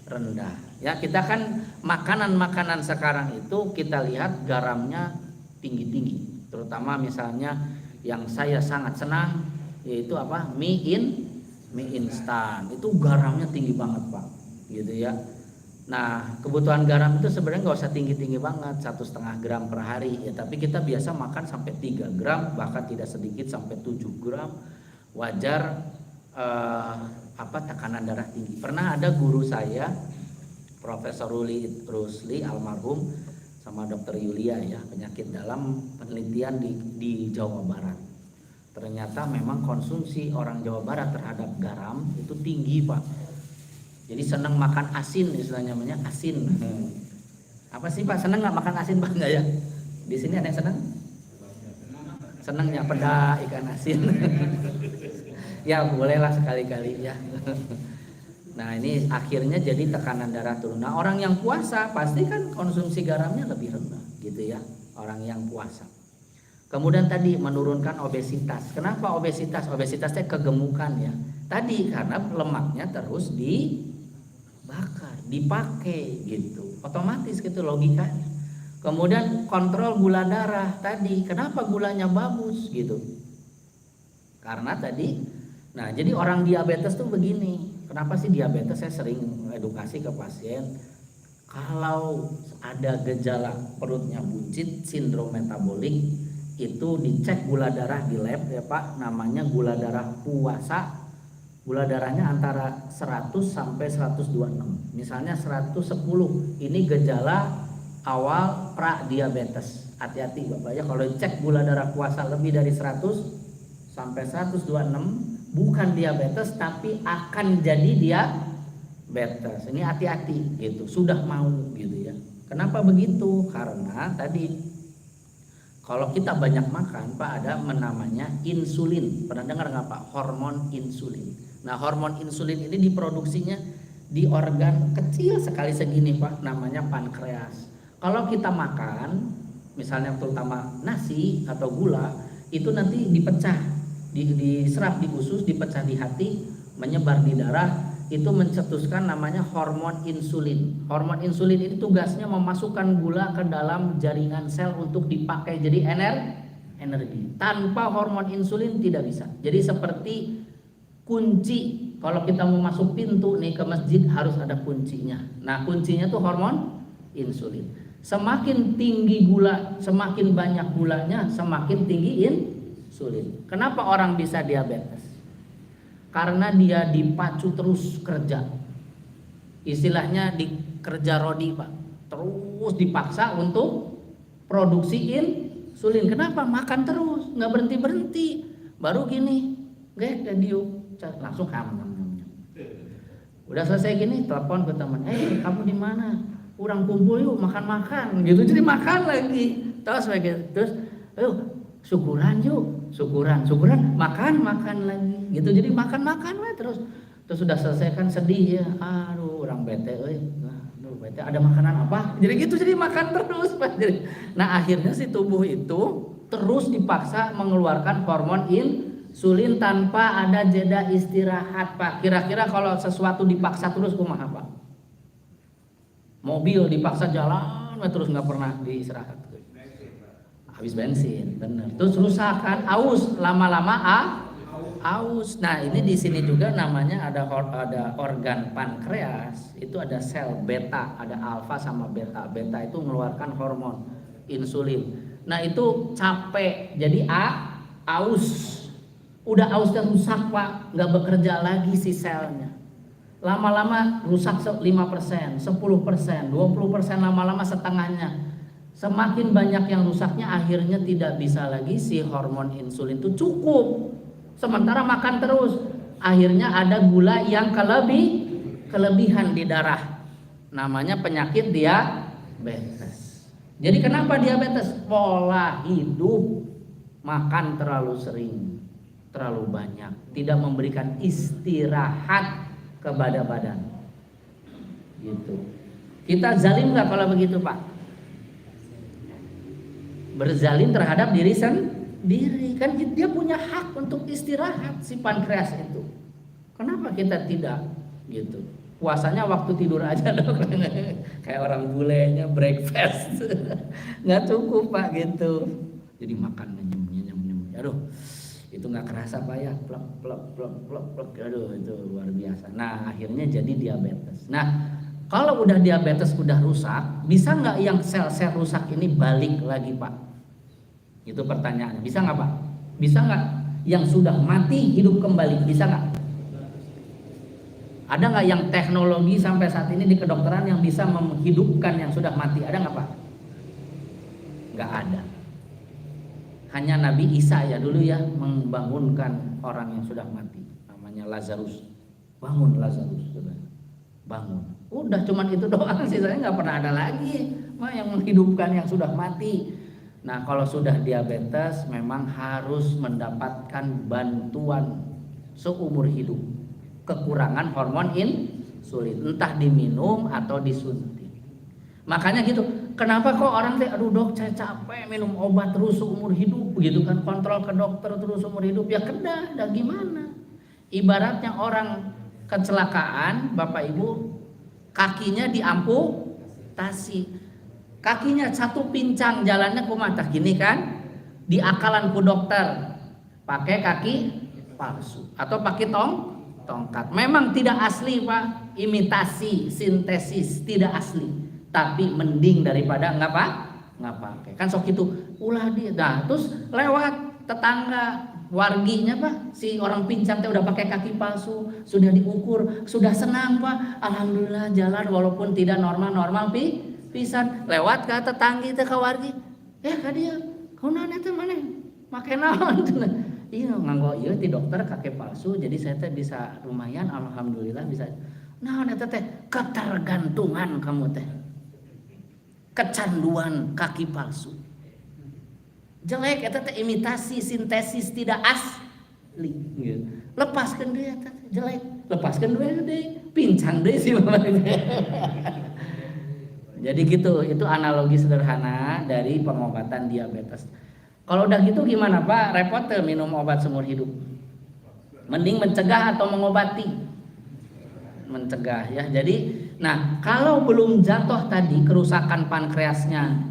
rendah. Ya, kita kan makanan-makanan sekarang itu kita lihat garamnya tinggi-tinggi. Terutama misalnya yang saya sangat senang yaitu apa? Mie instan. Itu garamnya tinggi banget Pak. Gitu ya. Nah, kebutuhan garam itu sebenarnya nggak usah tinggi-tinggi banget, 1,5 gram per hari ya. Tapi kita biasa makan sampai 3 gram, bahkan tidak sedikit sampai 7 gram. Wajar tekanan darah tinggi. Pernah ada guru saya, Profesor Rusli almarhum, sama Dr. Yulia ya, penyakit dalam, penelitian di Jawa Barat. Ternyata memang konsumsi orang Jawa Barat terhadap garam itu tinggi Pak. Jadi senang makan asin, istilahnya namanya asin. Apa sih Pak, senang nggak makan asin Pak? Nggak ya? Di sini ada yang senang? Senang ya peda ikan asin. Ya bolehlah sekali-kali ya. Nah ini akhirnya jadi tekanan darah turun. Nah orang yang puasa pasti kan konsumsi garamnya lebih rendah gitu ya. Orang yang puasa. Kemudian tadi menurunkan obesitas. Kenapa obesitas? Obesitasnya kegemukan ya. Tadi karena lemaknya terus dibakar, dipakai gitu. Otomatis gitu logikanya. Kemudian kontrol gula darah tadi. Kenapa gulanya bagus gitu? Karena tadi, nah jadi orang diabetes tuh begini. Kenapa sih diabetes? Saya sering edukasi ke pasien. Kalau ada gejala perutnya buncit, sindrom metabolik, itu dicek gula darah di lab ya Pak, namanya gula darah puasa Gula darahnya antara 100 sampai 126. Misalnya 110, ini gejala awal pra-diabetes. Hati-hati Bapak ya, kalau cek gula darah puasa lebih dari 100 sampai 126, bukan diabetes tapi akan jadi diabetes. Ini hati-hati gitu, sudah mau gitu ya. Kenapa begitu? Karena tadi kalau kita banyak makan Pak, ada namanya insulin. Pernah dengar nggak Pak? Hormon insulin. Nah, hormon insulin ini diproduksinya di organ kecil sekali segini Pak, namanya pankreas. Kalau kita makan, misalnya terutama nasi atau gula, itu nanti dipecah, diserap di usus, dipecah di hati, menyebar di darah, itu mencetuskan namanya hormon insulin. Hormon insulin ini tugasnya memasukkan gula ke dalam jaringan sel untuk dipakai jadi energi. Tanpa hormon insulin tidak bisa. Jadi seperti kunci, kalau kita mau masuk pintu nih ke masjid harus ada kuncinya. Nah, kuncinya tuh hormon insulin. Semakin tinggi gula, semakin banyak gulanya, semakin tinggi insulin. Kenapa orang bisa diabetes? Karena dia dipacu terus kerja. Istilahnya dikerja rodi Pak. Terus dipaksa untuk produksi insulin. Kenapa? Makan terus, nggak berhenti-berhenti. Baru gini, langsung udah selesai gini, telepon ke teman, kamu di mana? Kurang kumpul yuk, makan-makan gitu. Jadi makan lagi terus ayo syukuran yuk, syukuran makan lagi gitu. Jadi makan terus sudah selesai kan sedih ya, aduh orang bete bete, ada makanan apa? Jadi gitu, jadi makan terus Pak. Nah, akhirnya si tubuh itu terus dipaksa mengeluarkan hormon insulin tanpa ada jeda istirahat Pak. Kira-kira kalau sesuatu dipaksa terus kumaha Pak? Mobil dipaksa jalan terus nggak pernah diistirahat, habis bensin, bener. Terus rusak kan, aus, lama-lama aus. Nah, ini di sini juga namanya ada organ pankreas, itu ada sel beta, ada alfa sama beta. Beta itu mengeluarkan hormon insulin. Nah, itu capek, jadi aus. Udah ausnya rusak Pak, nggak bekerja lagi si selnya. Lama-lama rusak 5%, 10%, 20%, lama-lama setengahnya. Semakin banyak yang rusaknya, akhirnya tidak bisa lagi si hormon insulin itu cukup. Sementara makan terus, akhirnya ada gula yang kelebihan di darah. Namanya penyakit diabetes. Jadi kenapa diabetes? Pola hidup, makan terlalu sering, terlalu banyak, tidak memberikan istirahat kepada badan. Gitu. Kita zalim nggak kalau begitu Pak? Berzalim terhadap diri sendiri, kan dia punya hak untuk istirahat si pankreas itu. Kenapa kita tidak gitu? Puasanya waktu tidur aja dong. Kayak orang bulenya breakfast. Nggak cukup Pak gitu. Jadi makan nyem. Aduh, itu nggak kerasa Pak ya, plek, aduh itu luar biasa. Nah, akhirnya jadi diabetes. Nah, kalau udah diabetes udah rusak, bisa nggak yang sel-sel rusak ini balik lagi Pak? Itu pertanyaannya. Bisa nggak Pak? Bisa nggak yang sudah mati hidup kembali? Bisa nggak? Ada nggak yang teknologi sampai saat ini di kedokteran yang bisa menghidupkan yang sudah mati? Ada nggak Pak? Nggak ada. Hanya Nabi Isa ya dulu ya membangunkan orang yang sudah mati, namanya Lazarus. Bangun Lazarus, bangun. Udah cuman itu doang, sisanya nggak pernah ada lagi yang menghidupkan yang sudah mati. Nah, kalau sudah diabetes memang harus mendapatkan bantuan seumur hidup. Kekurangan hormon insulin, entah diminum atau disuntik. Makanya gitu, kenapa kok orang aduh dok saya capek minum obat terus seumur hidup gitu kan, kontrol ke dokter terus seumur hidup, ya kedah, dah gimana? Ibaratnya orang kecelakaan Bapak Ibu, kakinya diamputasi, kakinya satu pincang jalannya kumatah gini kan, diakalan ku dokter pakai kaki palsu atau pakai tongkat. Memang tidak asli Pak, imitasi, sintesis, tidak asli. Tapi mending daripada nggak pakai. Kan sok itu ulah dia. Nah, terus lewat tetangga warginya Pak, si orang pincang teh udah pakai kaki palsu, sudah diukur, sudah senang Pak. Alhamdulillah jalan walaupun tidak normal pisan. Lewat ke tetangga teh ka wargi. Ka dia, kunaon eta maneh? Make naon cenah. Iya nganggo ieu ti dokter kaki palsu, jadi saya teh bisa lumayan alhamdulillah bisa. Naon eta teh? Ketergantungan kamu teh. Kecanduan kaki palsu. Jelek eta teh imitasi sintesis tidak asli. Lepaskan dia eta jelek, lepaskan deui pincang deui si bapak. Jadi gitu, itu analogi sederhana dari pengobatan diabetes. Kalau udah gitu gimana Pak? Repot tuh minum obat seumur hidup. Mending mencegah atau mengobati? Mencegah ya. Jadi, nah kalau belum jatuh tadi kerusakan pankreasnya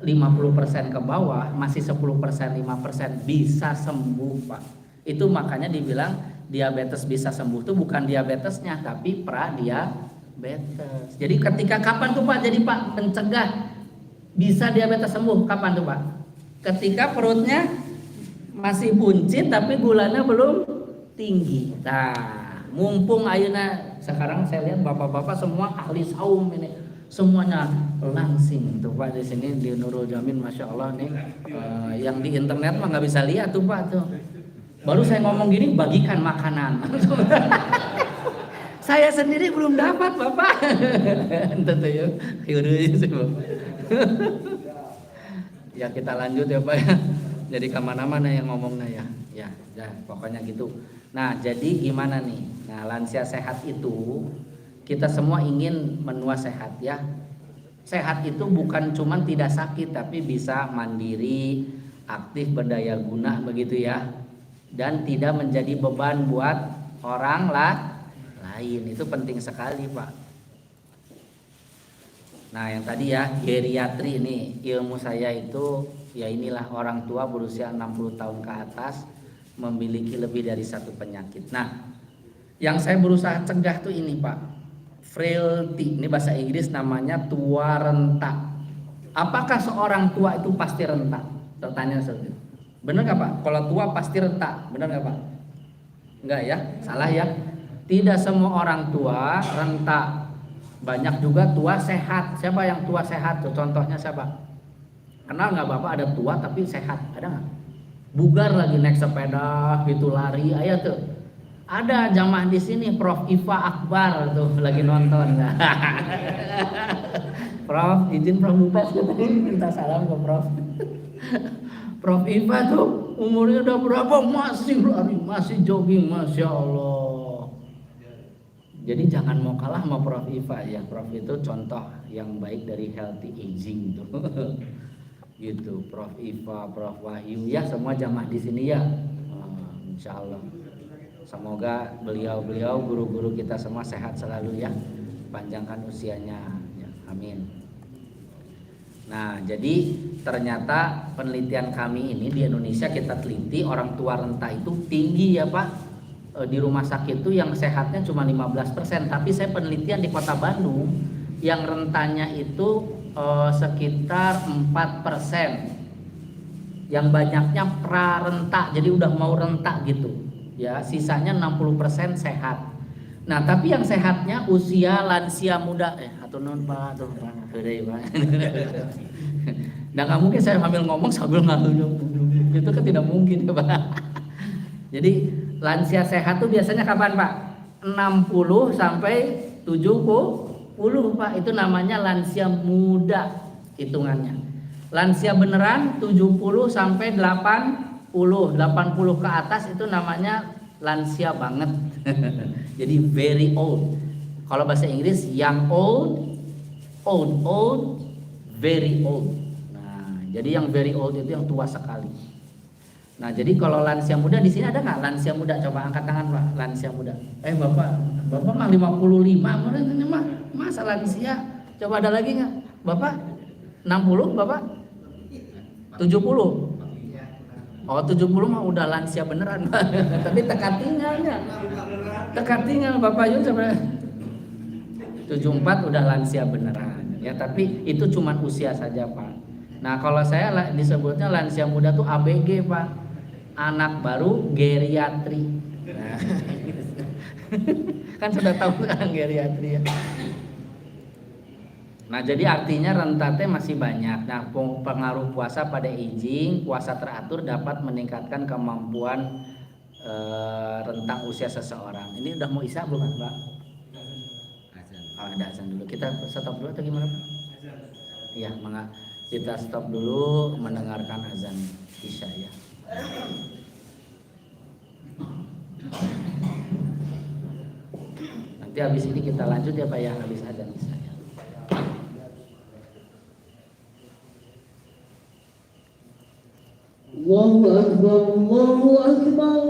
50% ke bawah, masih 10% 5% bisa sembuh Pak. Itu makanya dibilang diabetes bisa sembuh itu bukan diabetesnya tapi pradiabetes. Jadi ketika kapan tuh Pak jadi Pak mencegah bisa diabetes sembuh? Kapan tuh Pak? Ketika perutnya masih buncit tapi gulanya belum tinggi. Nah, mumpung ayeuna sekarang saya lihat bapak-bapak semua ahli saum ini. Semuanya langsing tuh Pak di sini di Nurul Jamin, masya Allah nih. Yang di internet mah nggak bisa lihat tuh Pak tuh. Baru saya ngomong gini bagikan makanan. Saya sendiri belum dapat Bapak. Entah tuh ya, Bapak. Ya kita lanjut ya Pak ya. Jadi kemana-mana yang ngomongnya ya. Ya, pokoknya gitu. Nah jadi gimana nih? Nah lansia sehat itu kita semua ingin menua sehat ya. Sehat itu bukan cuman tidak sakit tapi bisa mandiri, aktif, berdaya guna begitu ya. Dan tidak menjadi beban buat orang lain. Itu penting sekali Pak. Nah yang tadi ya geriatri ini ilmu saya itu ya inilah orang tua berusia 60 tahun ke atas memiliki lebih dari satu penyakit. Nah yang saya berusaha cegah tuh ini Pak. Frailty, ini bahasa Inggris namanya tua renta. Apakah seorang tua itu pasti renta? Pertanyaan seperti itu. Benar nggak Pak? Kalau tua pasti renta, benar nggak Pak? Enggak ya, salah ya. Tidak semua orang tua renta. Banyak juga tua sehat. Siapa yang tua sehat? Tuh, contohnya siapa? Kenal nggak Bapak ada tua tapi sehat? Ada nggak? Bugar lagi naik sepeda, gitu lari, ayo tuh. Ada jamaah di sini Prof Iva Akbar tuh lagi nonton. Prof, izin Prof Lupas minta salam ke Prof. Prof Iva tuh umurnya udah berapa masih lari, masih jogging, masya Allah. Jadi jangan mau kalah sama Prof Iva ya. Prof itu contoh yang baik dari healthy aging tuh. Gitu, Prof Iva, Prof Wahyu ya semua jamaah di sini ya. Insya Allah. Semoga beliau-beliau guru-guru kita semua sehat selalu ya, panjangkan usianya ya, amin. Nah jadi ternyata penelitian kami ini di Indonesia kita teliti orang tua renta itu tinggi ya Pak. Di rumah sakit itu yang sehatnya cuma 15%, tapi saya penelitian di Kota Bandung yang rentanya itu sekitar 4%, yang banyaknya prarenta, jadi udah mau renta gitu. Ya, sisanya 60% sehat. Nah, tapi yang sehatnya usia lansia muda. Aturun Pak, tuh Pak. Nah, nggak mungkin saya sambil ngomong sambil ngalung. Itu kan tidak mungkin ya Pak. Jadi lansia sehat tuh biasanya kapan Pak? 60 sampai 70 Pak. Itu namanya lansia muda hitungannya. Lansia beneran 70 sampai 80 ke atas itu namanya lansia banget. Jadi very old. Kalau bahasa Inggris young old, old, very old. Nah, jadi yang very old itu yang tua sekali. Nah, jadi kalau lansia muda di sini ada nggak lansia muda? Coba angkat tangan Pak, lansia muda. Bapak mah 55, ini mah masa lansia? Coba ada lagi nggak? Bapak 60, Bapak 70. Oh 70 mah udah lansia beneran Pak. Tapi teka tinggal Bapak Yun sampai 74 udah lansia beneran. Ya tapi itu cuma usia saja Pak. Nah kalau saya disebutnya lansia muda tuh ABG Pak. anak baru geriatri. Nah, kan sudah tahu kan geriatri ya. Nah jadi artinya rentate masih banyak. Nah pengaruh puasa pada aging, puasa teratur dapat meningkatkan kemampuan rentang usia seseorang. Ini udah mau isya belum Pak? Oh, ada azan dulu. Kita stop dulu atau gimana Pak? Iya, kita stop dulu mendengarkan azan isya ya. Nanti habis ini kita lanjut ya Pak ya, habis azan isya ya. Allahu Akbar, Allahu Akbar.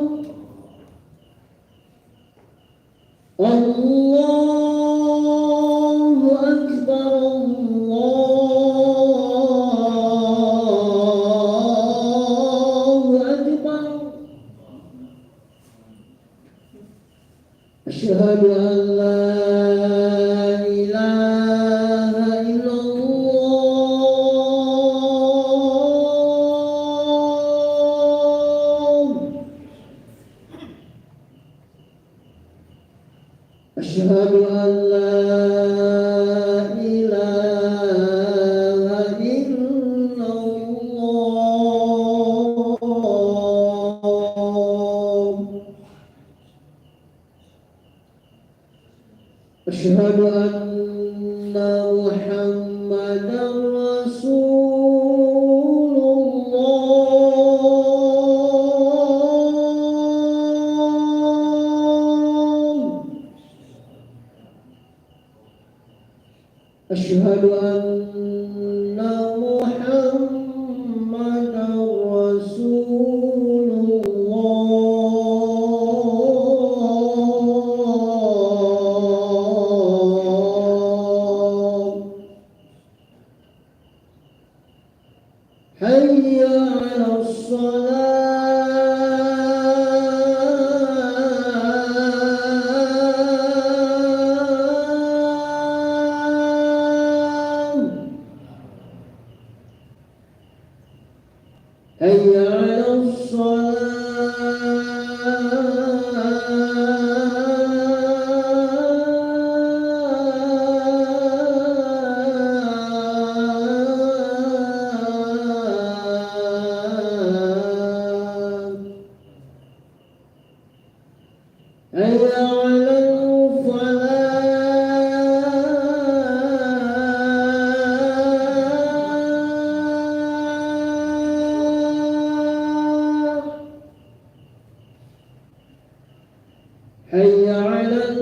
Allahu Akbar, Allahu Akbar. Asyhadu an la ilaha illallah. Asyhadu an la ilaha illallah. Asyhadu anna Muhammadar Rasulullah. Asyhadu anna Muhammadar Rasulullah. Hayya 'alas salam. Hayya 'alas salam. Hayya 'alal falah. Hayya 'alal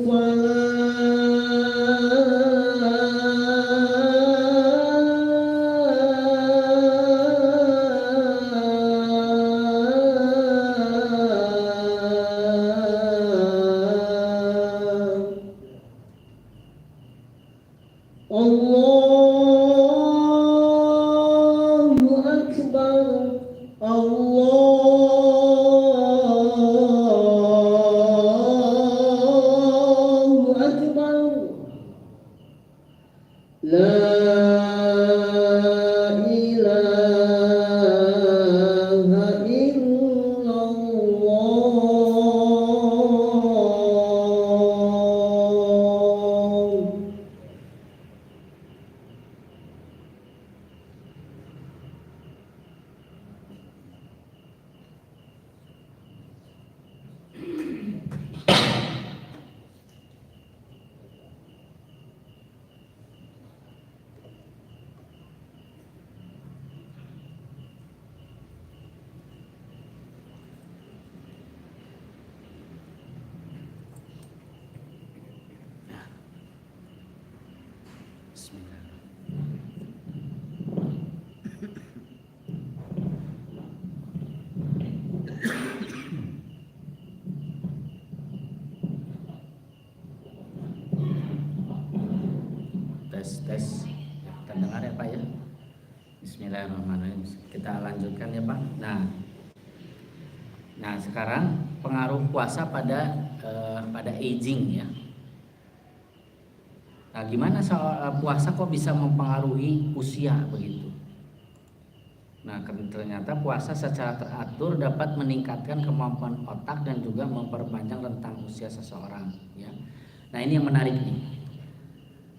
falah. Allahu Akbar, Allahu Akbar. La ilaha illallah. Tes. Kita dengar ya Pak ya. Bismillahirrahmanirrahim. Kita lanjutkan ya Pak. Nah sekarang pengaruh puasa pada aging ya. Nah gimana soal puasa kok bisa mempengaruhi usia begitu? Nah, ternyata puasa secara teratur dapat meningkatkan kemampuan otak dan juga memperpanjang rentang usia seseorang, ya. Nah, ini yang menarik nih.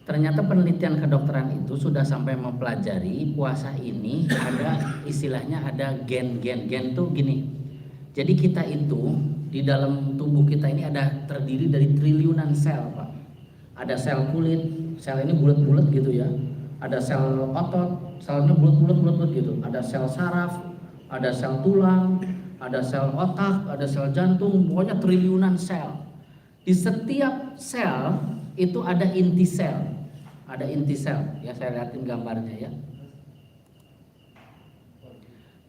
Ternyata penelitian kedokteran itu sudah sampai mempelajari puasa ini ada istilahnya ada gen tuh gini. Jadi kita itu di dalam tubuh kita ini ada terdiri dari triliunan sel, Pak. Ada sel kulit, sel ini bulat-bulat gitu ya. Ada sel otot, selnya bulat-bulat gitu. Ada sel saraf, ada sel tulang, ada sel otak, ada sel jantung, pokoknya triliunan sel. Di setiap sel itu ada inti sel. Ada inti sel, ya saya lihatin gambarnya ya.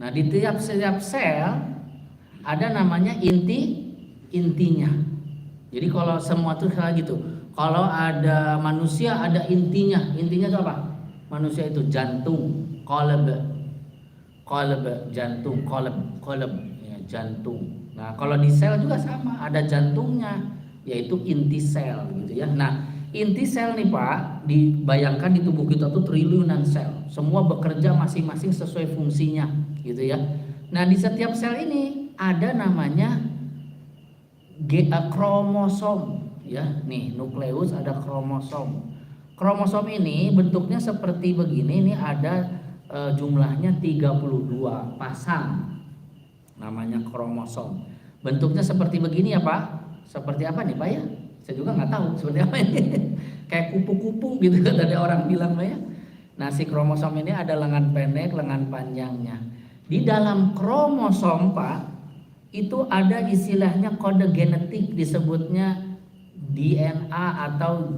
Nah, di setiap sel ada namanya intinya. Jadi kalau semua tuh kayak gitu. Kalau ada manusia ada intinya. Intinya itu apa? Manusia itu jantung, qalb, jantung, qalb, ya, jantung. Nah, kalau di sel juga sama, ada jantungnya, yaitu inti sel gitu ya. Nah, inti sel nih Pak, dibayangkan di tubuh kita tuh triliunan sel. Semua bekerja masing-masing sesuai fungsinya gitu ya. Nah, di setiap sel ini ada namanya kromosom ya. Nih, nukleus ada kromosom. Kromosom ini bentuknya seperti begini, ini ada jumlahnya 32 pasang. Namanya kromosom. Bentuknya seperti begini ya Pak. Seperti apa nih Pak ya? Saya juga nggak tahu seperti apa ini. Kayak kupu-kupu gitu ada orang bilang ya. Nah, si kromosom ini ada lengan pendek, lengan panjangnya. Di dalam kromosom Pak, itu ada istilahnya kode genetik, disebutnya DNA atau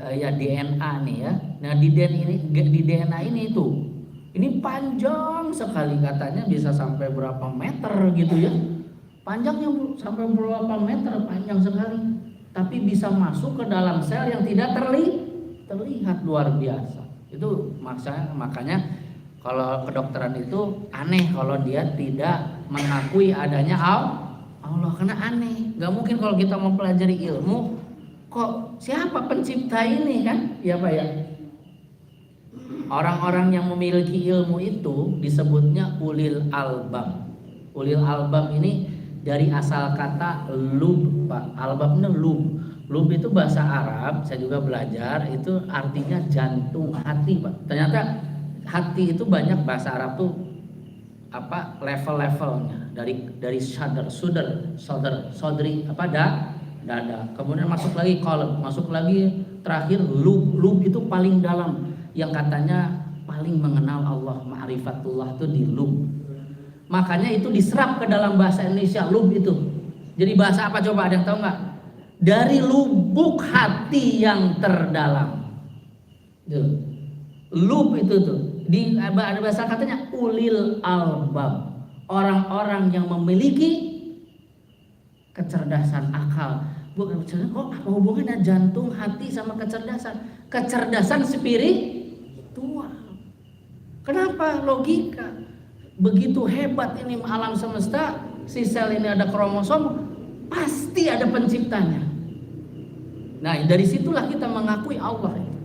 ya DNA nih ya. Nah, di DNA ini tuh ini panjang sekali, katanya bisa sampai berapa meter gitu ya. Panjangnya sampai berapa meter, panjang sekali. Tapi bisa masuk ke dalam sel yang tidak terlihat, luar biasa. Itu makanya kalau kedokteran itu aneh kalau dia tidak mengakui adanya Allah, karena aneh. Gak mungkin kalau kita mempelajari ilmu, kok siapa pencipta ini kan? Ya Pak ya. Orang-orang yang memiliki ilmu itu disebutnya ulil albab. Ulil albab ini dari asal kata lub, Pak. Albabnya lub. Lub itu bahasa Arab, saya juga belajar, itu artinya jantung, hati, Pak. Ternyata hati itu banyak bahasa Arab tuh apa level-levelnya. Dari sodri, apa dada. Kemudian masuk lagi qalb, masuk lagi terakhir lub. Lub itu paling dalam, yang katanya paling mengenal Allah, ma'rifatullah itu di lub. Makanya itu diserap ke dalam bahasa Indonesia, lub itu. Jadi bahasa apa coba, ada yang tahu nggak? Dari lubuk hati yang terdalam. Tuh. Lub itu tuh. Di bahasa katanya ulil albab. Orang-orang yang memiliki kecerdasan akal. Bukan apa hubungannya jantung, hati sama kecerdasan? Kecerdasan spiritual. Kenapa? Logika. Begitu hebat ini alam semesta, si sel ini ada kromosom, pasti ada penciptanya. Nah, dari situlah kita mengakui Allah itu.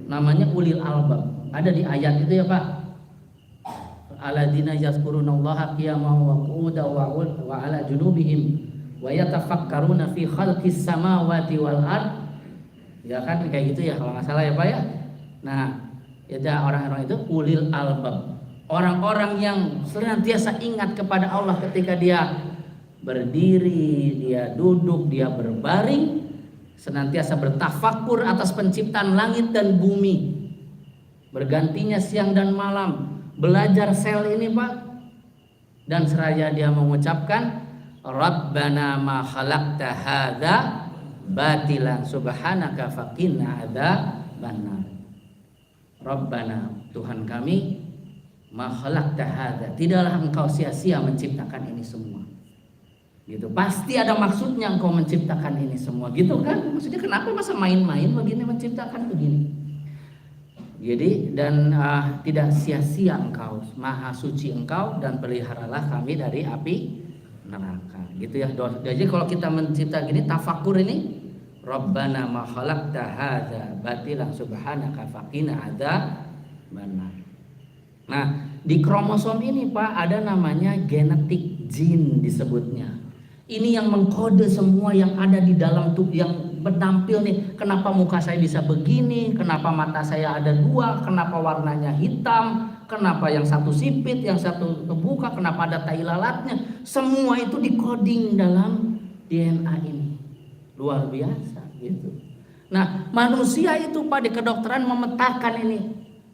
Namanya ulil albab. Ada di ayat itu ya Pak. Alladzina yazkurunallaha qiyaman wa qu'udan wa ala junubihim wa yatafakkaruna fi khalqis samawati wal ard. Ya kan kayak gitu ya kalau nggak salah ya Pak ya. Nah, ya orang-orang itu ulil albab. Orang-orang yang senantiasa ingat kepada Allah ketika dia berdiri, dia duduk, dia berbaring, senantiasa bertafakur atas penciptaan langit dan bumi, bergantinya siang dan malam, belajar sel ini Pak, dan seraya dia mengucapkan Rabbana ma khalaqta hadza batilan subhanaka faqina adzabannar. Rabbana, Tuhan kami, ma khalaqta hadza, tidaklah engkau sia-sia menciptakan ini semua. Gitu. Pasti ada maksudnya engkau menciptakan ini semua, gitu kan? Maksudnya kenapa masa main-main begini menciptakan begini? Jadi dan tidak sia-sia engkau, maha suci engkau, dan peliharalah kami dari api neraka. Gitu ya. Jadi kalau kita mencipta gini, tafakur ini, Rabbana ma khalaqta hadza batilan subhanaka faqina adzabannar. Nah, di kromosom ini Pak ada namanya genetik gene disebutnya. Ini yang mengkode semua yang ada di dalam tubuh, yang menampil nih. Kenapa muka saya bisa begini? Kenapa mata saya ada dua? Kenapa warnanya hitam? Kenapa yang satu sipit, yang satu terbuka? Kenapa ada tai lalatnya? Semua itu dikoding dalam DNA ini. Luar biasa gitu. Nah, manusia itu Pak di kedokteran memetakan ini.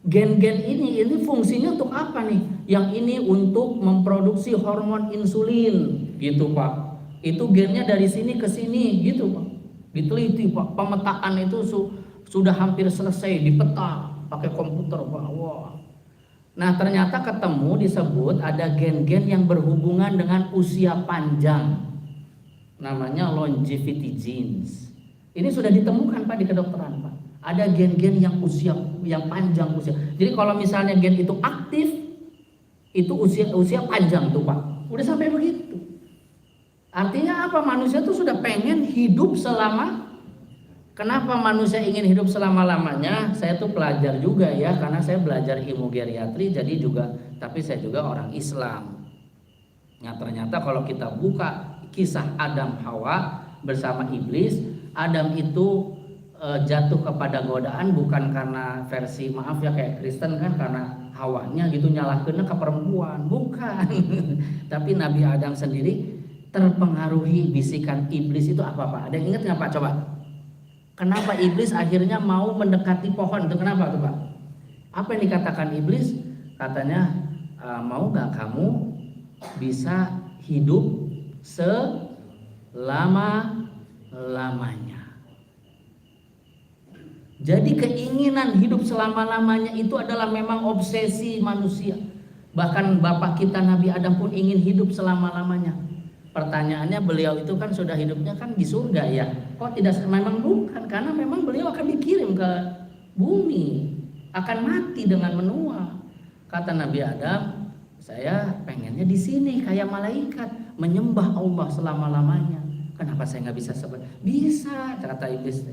Gen-gen ini fungsinya untuk apa nih? Yang ini untuk memproduksi hormon insulin gitu Pak. Itu gennya dari sini ke sini gitu Pak. Diteliti Pak. Pemetaan itu sudah hampir selesai, dipeta pakai komputer Pak. Wah. Nah, ternyata ketemu disebut ada gen-gen yang berhubungan dengan usia panjang. Namanya longevity genes. Ini sudah ditemukan Pak di kedokteran Pak. Ada gen-gen yang panjang usia. Jadi kalau misalnya gen itu aktif, itu usia panjang tuh Pak. Udah sampai begitu. Artinya apa? Manusia tuh sudah pengen hidup selama. Kenapa manusia ingin hidup selama-lamanya? Saya tuh pelajar juga ya, karena saya belajar ilmu geriatri, tapi saya juga orang Islam. Nah, ternyata kalau kita buka kisah Adam Hawa bersama iblis, Adam itu jatuh kepada godaan bukan karena versi maaf ya kayak Kristen kan, karena Hawanya gitu nyalahkeunna ke perempuan, bukan. Tapi Nabi Adam sendiri terpengaruhi bisikan iblis itu apa Pak? Ada yang ingat nggak Pak? Coba. Kenapa iblis akhirnya mau mendekati pohon itu? Kenapa tuh Pak? Apa yang dikatakan iblis? Katanya mau nggak kamu bisa hidup selama-lamanya. Jadi keinginan hidup selama-lamanya itu adalah memang obsesi manusia. Bahkan bapak kita Nabi Adam pun ingin hidup selama-lamanya. Pertanyaannya, beliau itu kan sudah hidupnya kan di surga ya. Kok tidak? Memang bukan, karena memang beliau akan dikirim ke bumi, akan mati dengan menua. Kata Nabi Adam, saya pengennya di sini kayak malaikat, menyembah Allah selama-lamanya. Kenapa saya nggak bisa seperti? Bisa, kata iblis.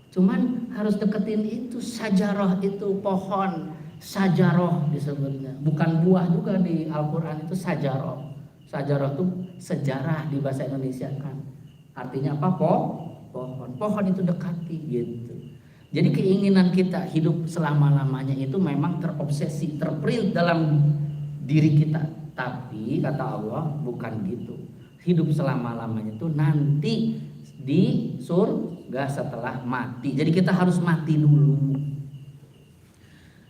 Cuman harus deketin itu sajarah, itu pohon sajarah disebutnya. Bukan buah juga di Al-Quran itu sajarah. Sajarah itu sejarah di bahasa Indonesia kan. Artinya apa? Pohon itu dekati gitu. Jadi keinginan kita hidup selama-lamanya itu memang terobsesi, terprint dalam diri kita. Tapi kata Allah bukan gitu. Hidup selama-lamanya itu nanti di surga setelah mati. Jadi kita harus mati dulu.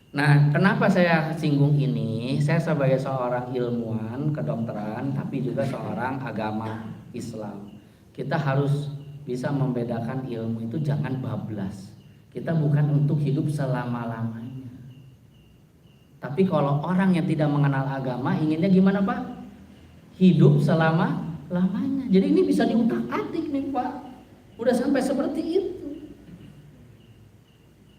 Nah, kenapa saya singgung ini? Saya sebagai seorang ilmuwan kedokteran, tapi juga seorang agama Islam. Kita harus bisa membedakan ilmu itu, jangan bablas. Kita bukan untuk hidup selama-lamanya. Tapi kalau orang yang tidak mengenal agama, inginnya gimana Pak? Hidup selama-lamanya. Jadi ini bisa diutak-atik nih Pak. Udah sampai seperti itu.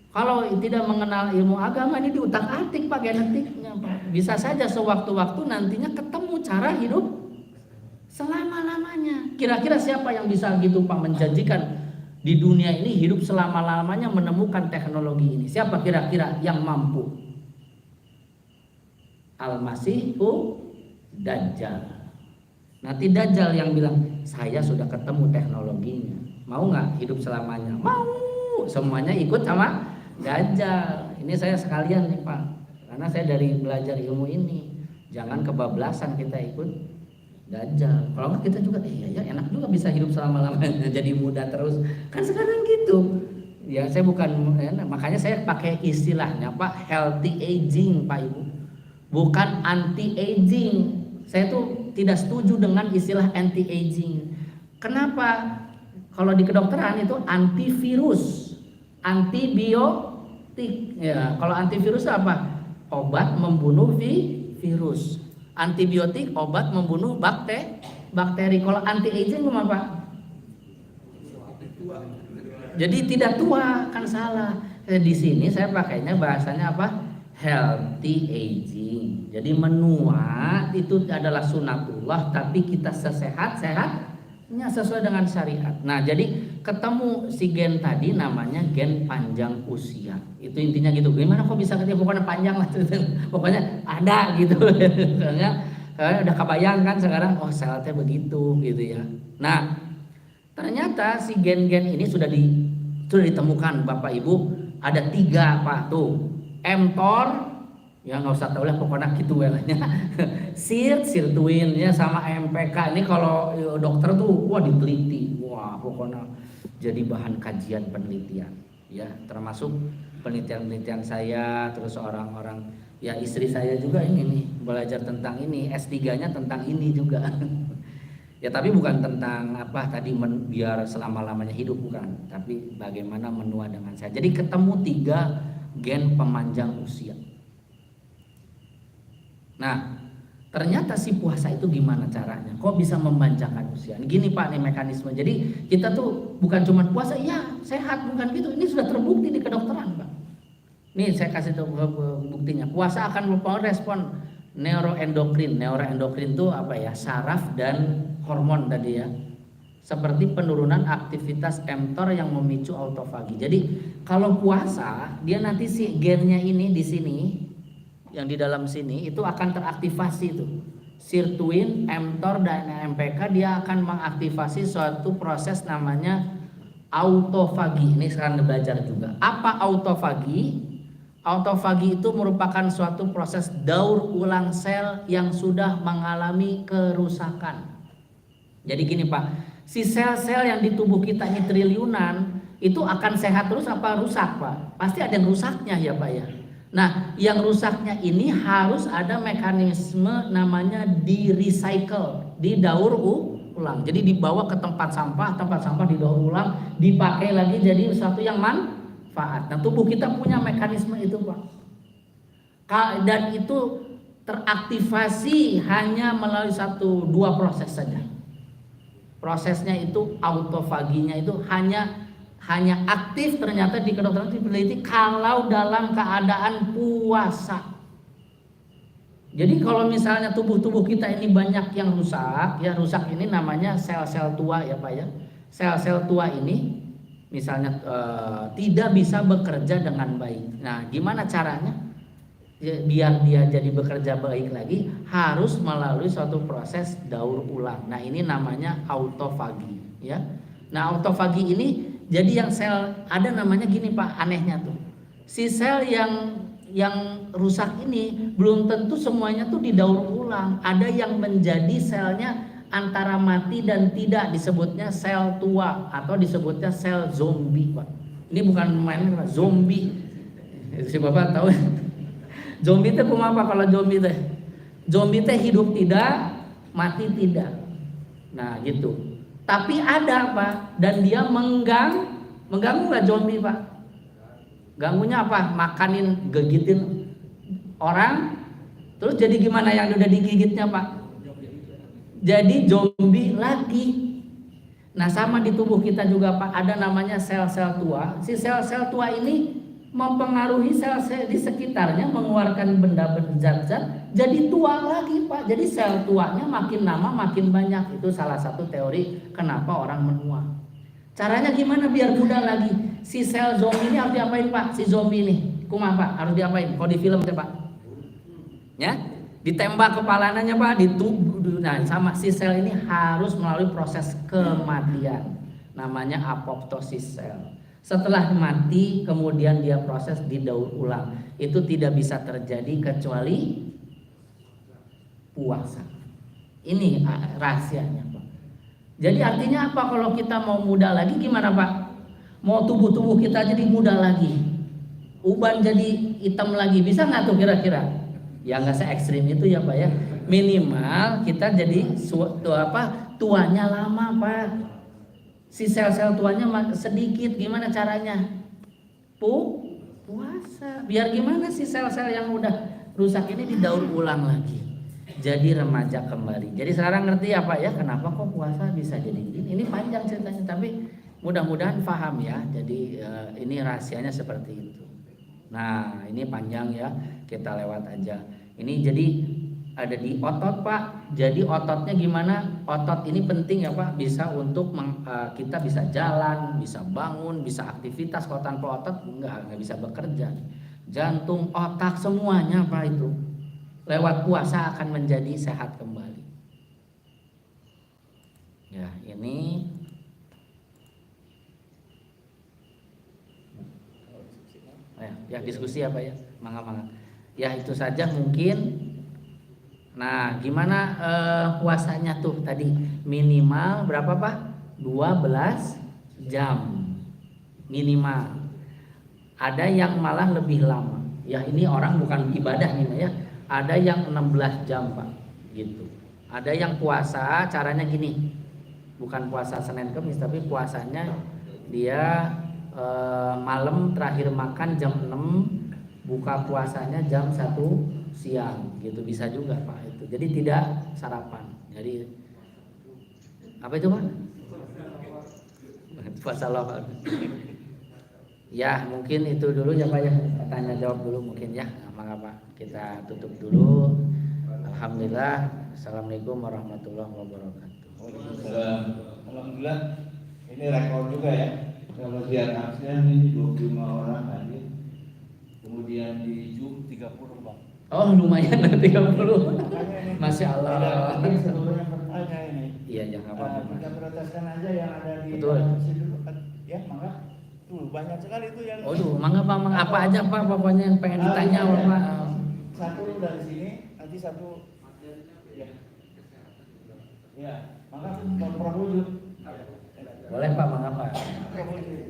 Kalau tidak mengenal ilmu agama ini diutak-atik Pak genetiknya Pak. Bisa saja sewaktu-waktu nantinya ketemu cara hidup selama-lamanya. Kira-kira siapa yang bisa gitu Pak menjanjikan di dunia ini hidup selama-lamanya menemukan teknologi ini? Siapa kira-kira yang mampu? Al-Masihu Dajjal. Nanti Dajjal yang bilang, saya sudah ketemu teknologinya. Mau nggak hidup selamanya? Mau. Semuanya ikut sama Dajjal. Ini saya sekalian nih Pak, karena saya dari belajar ilmu ini. Jangan kebablasan kita ikut Dajjal. Kalau nggak kita juga, iya ya enak juga bisa hidup selama-lamanya, jadi muda terus. Kan sekarang gitu. Ya saya bukan, makanya saya pakai istilahnya Pak, healthy aging Pak Ibu. Bukan anti aging. Saya tuh tidak setuju dengan istilah anti aging. Kenapa? Kalau di kedokteran itu antivirus, antibiotik. Ya, kalau antivirus apa? Obat membunuh virus. Antibiotik obat membunuh bakteri. Kalau anti aging gimana Pak? Jadi tidak tua, kan salah. Di sini saya pakainya bahasanya apa? Healthy aging. Jadi menua itu adalah sunatullah, tapi kita sesehat-sehat sesuai dengan syariat. Nah, jadi ketemu si gen tadi namanya gen panjang usia. Itu intinya gitu. Gimana kok bisa ketemu, pokoknya panjang lah. Pokoknya ada gitu. Soalnya udah kebayang kan sekarang, oh selnya begitu gitu ya. Nah, ternyata si gen-gen ini sudah ditemukan Bapak Ibu, ada 3 Pak tuh. mTOR, ya nggak usah tahu lah pokoknya gitu ya. Sirtuin ya sama MPK. Ini kalau dokter tuh wah diteliti, wah pokoknya jadi bahan kajian penelitian ya, termasuk penelitian saya, terus orang-orang ya istri saya juga ini nih belajar tentang ini, S3-nya tentang ini juga. Ya tapi bukan tentang apa tadi biar selama-lamanya hidup, bukan, tapi bagaimana menua dengan saya. Jadi ketemu 3 gen pemanjang usia. Nah, ternyata si puasa itu gimana caranya? Kok bisa memanjangkan usia? Gini Pak nih mekanisme. Jadi kita tuh bukan cuma puasa, ya sehat, bukan gitu. Ini sudah terbukti di kedokteran Pak. Nih saya kasih tahu buktinya. Puasa akan mempengaruhi respon neuroendokrin. Neuroendokrin itu apa ya? Saraf dan hormon tadi ya. Seperti penurunan aktivitas mTOR yang memicu autofagi. Jadi kalau puasa, dia nanti si gennya ini di sini, yang di dalam sini itu akan teraktivasi tuh. Sirtuin, mTOR dan MPK dia akan mengaktifasi suatu proses namanya autofagi. Ini sekarang belajar juga. Apa autofagi? Autofagi itu merupakan suatu proses daur ulang sel yang sudah mengalami kerusakan. Jadi gini Pak, si sel-sel yang di tubuh kita ini triliunan itu akan sehat terus apa rusak Pak? Pasti ada yang rusaknya ya Pak ya. Nah, yang rusaknya ini harus ada mekanisme namanya di-recycle, didaur ulang. Jadi dibawa ke tempat sampah didaur ulang, dipakai lagi jadi sesuatu yang manfaat. Nah, tubuh kita punya mekanisme itu, Pak. Dan itu teraktivasi hanya melalui 1-2 proses saja. Prosesnya itu autofaginya itu hanya aktif ternyata di kedokteran diteliti kalau dalam keadaan puasa. Jadi kalau misalnya tubuh kita ini banyak yang rusak, ya rusak ini namanya sel-sel tua ya Pak ya. Sel-sel tua ini misalnya tidak bisa bekerja dengan baik. Nah, gimana caranya? Biar dia jadi bekerja baik lagi harus melalui suatu proses daur ulang. Nah, ini namanya autofagi ya. Nah, autofagi ini jadi yang sel ada namanya gini Pak, anehnya tuh. Si sel yang rusak ini belum tentu semuanya tuh didaur ulang. Ada yang menjadi selnya antara mati dan tidak, disebutnya sel tua atau disebutnya sel zombie Pak. Ini bukan main Pak, zombie. Si Bapak tahu zombie itu apa kalau zombie teh? Zombie teh hidup tidak, mati tidak. Nah, gitu. Tapi ada Pak, dan dia mengganggu nggak zombie Pak? Ganggunya apa? Makanin, gigitin orang, terus jadi gimana yang udah digigitnya Pak? Jadi zombie lagi. Nah, sama di tubuh kita juga Pak, ada namanya sel-sel tua. Si sel-sel tua ini mempengaruhi sel-sel di sekitarnya, mengeluarkan benda-benda zat-zat, jadi tua lagi Pak. Jadi sel tuanya makin lama makin banyak. Itu salah satu teori kenapa orang menua. Caranya gimana biar muda lagi? Si sel zombie ini harus diapain Pak? Si zombie ini kumaha Pak? Harus diapain? Kalau di film Pak, ya ditembak kepalanya Pak, ditubuh. Nah, sama si sel ini harus melalui proses kematian, namanya apoptosis sel. Setelah mati kemudian dia proses didaur ulang. Itu tidak bisa terjadi kecuali puasa. Ini rahasianya Pak. Jadi artinya apa? Kalau kita mau muda lagi gimana Pak? Mau tubuh kita jadi muda lagi, uban jadi hitam lagi, bisa nggak tuh kira-kira? Ya nggak se-ekstrim itu ya Pak ya. Minimal kita jadi tuanya lama Pak. Si sel-sel tuanya sedikit, gimana caranya? Puasa. Biar gimana si sel-sel yang udah rusak ini didaur ulang lagi, jadi remaja kembali. Jadi sekarang ngerti ya Pak ya, kenapa kok puasa bisa jadi gini? Ini panjang ceritanya, tapi mudah-mudahan paham ya. Jadi ini rahasianya seperti itu. Nah, ini panjang ya, kita lewat aja. Ini jadi ada di otot Pak. Jadi ototnya gimana? Otot ini penting ya Pak, bisa untuk kita bisa jalan, bisa bangun, bisa aktivitas. Kalau tanpa otot nggak bisa bekerja. Jantung, otak semuanya Pak itu lewat puasa akan menjadi sehat kembali. Ya ini ya diskusi apa ya, mangga. Ya itu saja mungkin. Nah, gimana puasanya tuh tadi minimal berapa Pak? 12 jam minimal. Ada yang malah lebih lama. Ya ini orang bukan ibadah nih ya. Ada yang 16 jam Pak, gitu. Ada yang puasa caranya gini. Bukan puasa Senin Kamis tapi puasanya dia malam terakhir makan jam 6, buka puasanya jam 1 siang gitu, bisa juga Pak itu. Jadi tidak sarapan. Jadi apa itu Pak? Puasa lokal. Ya mungkin itu dulu ya Pak ya, tanya jawab dulu mungkin ya. Maka Pak kita tutup dulu. Alhamdulillah. Assalamualaikum warahmatullahi wabarakatuh. Waalaikumsalam. Alhamdulillah ini rekor juga ya. Kalau di atasnya ini 25 orang hadir. Kemudian di Zoom 30 Bang. Oh lumayan 30. Masya Allah. Ada sebelumnya bertanya ini. Iya jangan apa-apa. Kita prioritaskan aja yang ada di Betul. situ. Ya mangga. Tuh banyak sekali itu yang. Oh tuh mangga Pak, mangga apa aja Pak pokoknya yang pengen ditanya Pak. Satu dari sini, nanti satu. Ya. Ya, maka Prof Wujud. Boleh Pak, mangga Pak. Prof Wujud.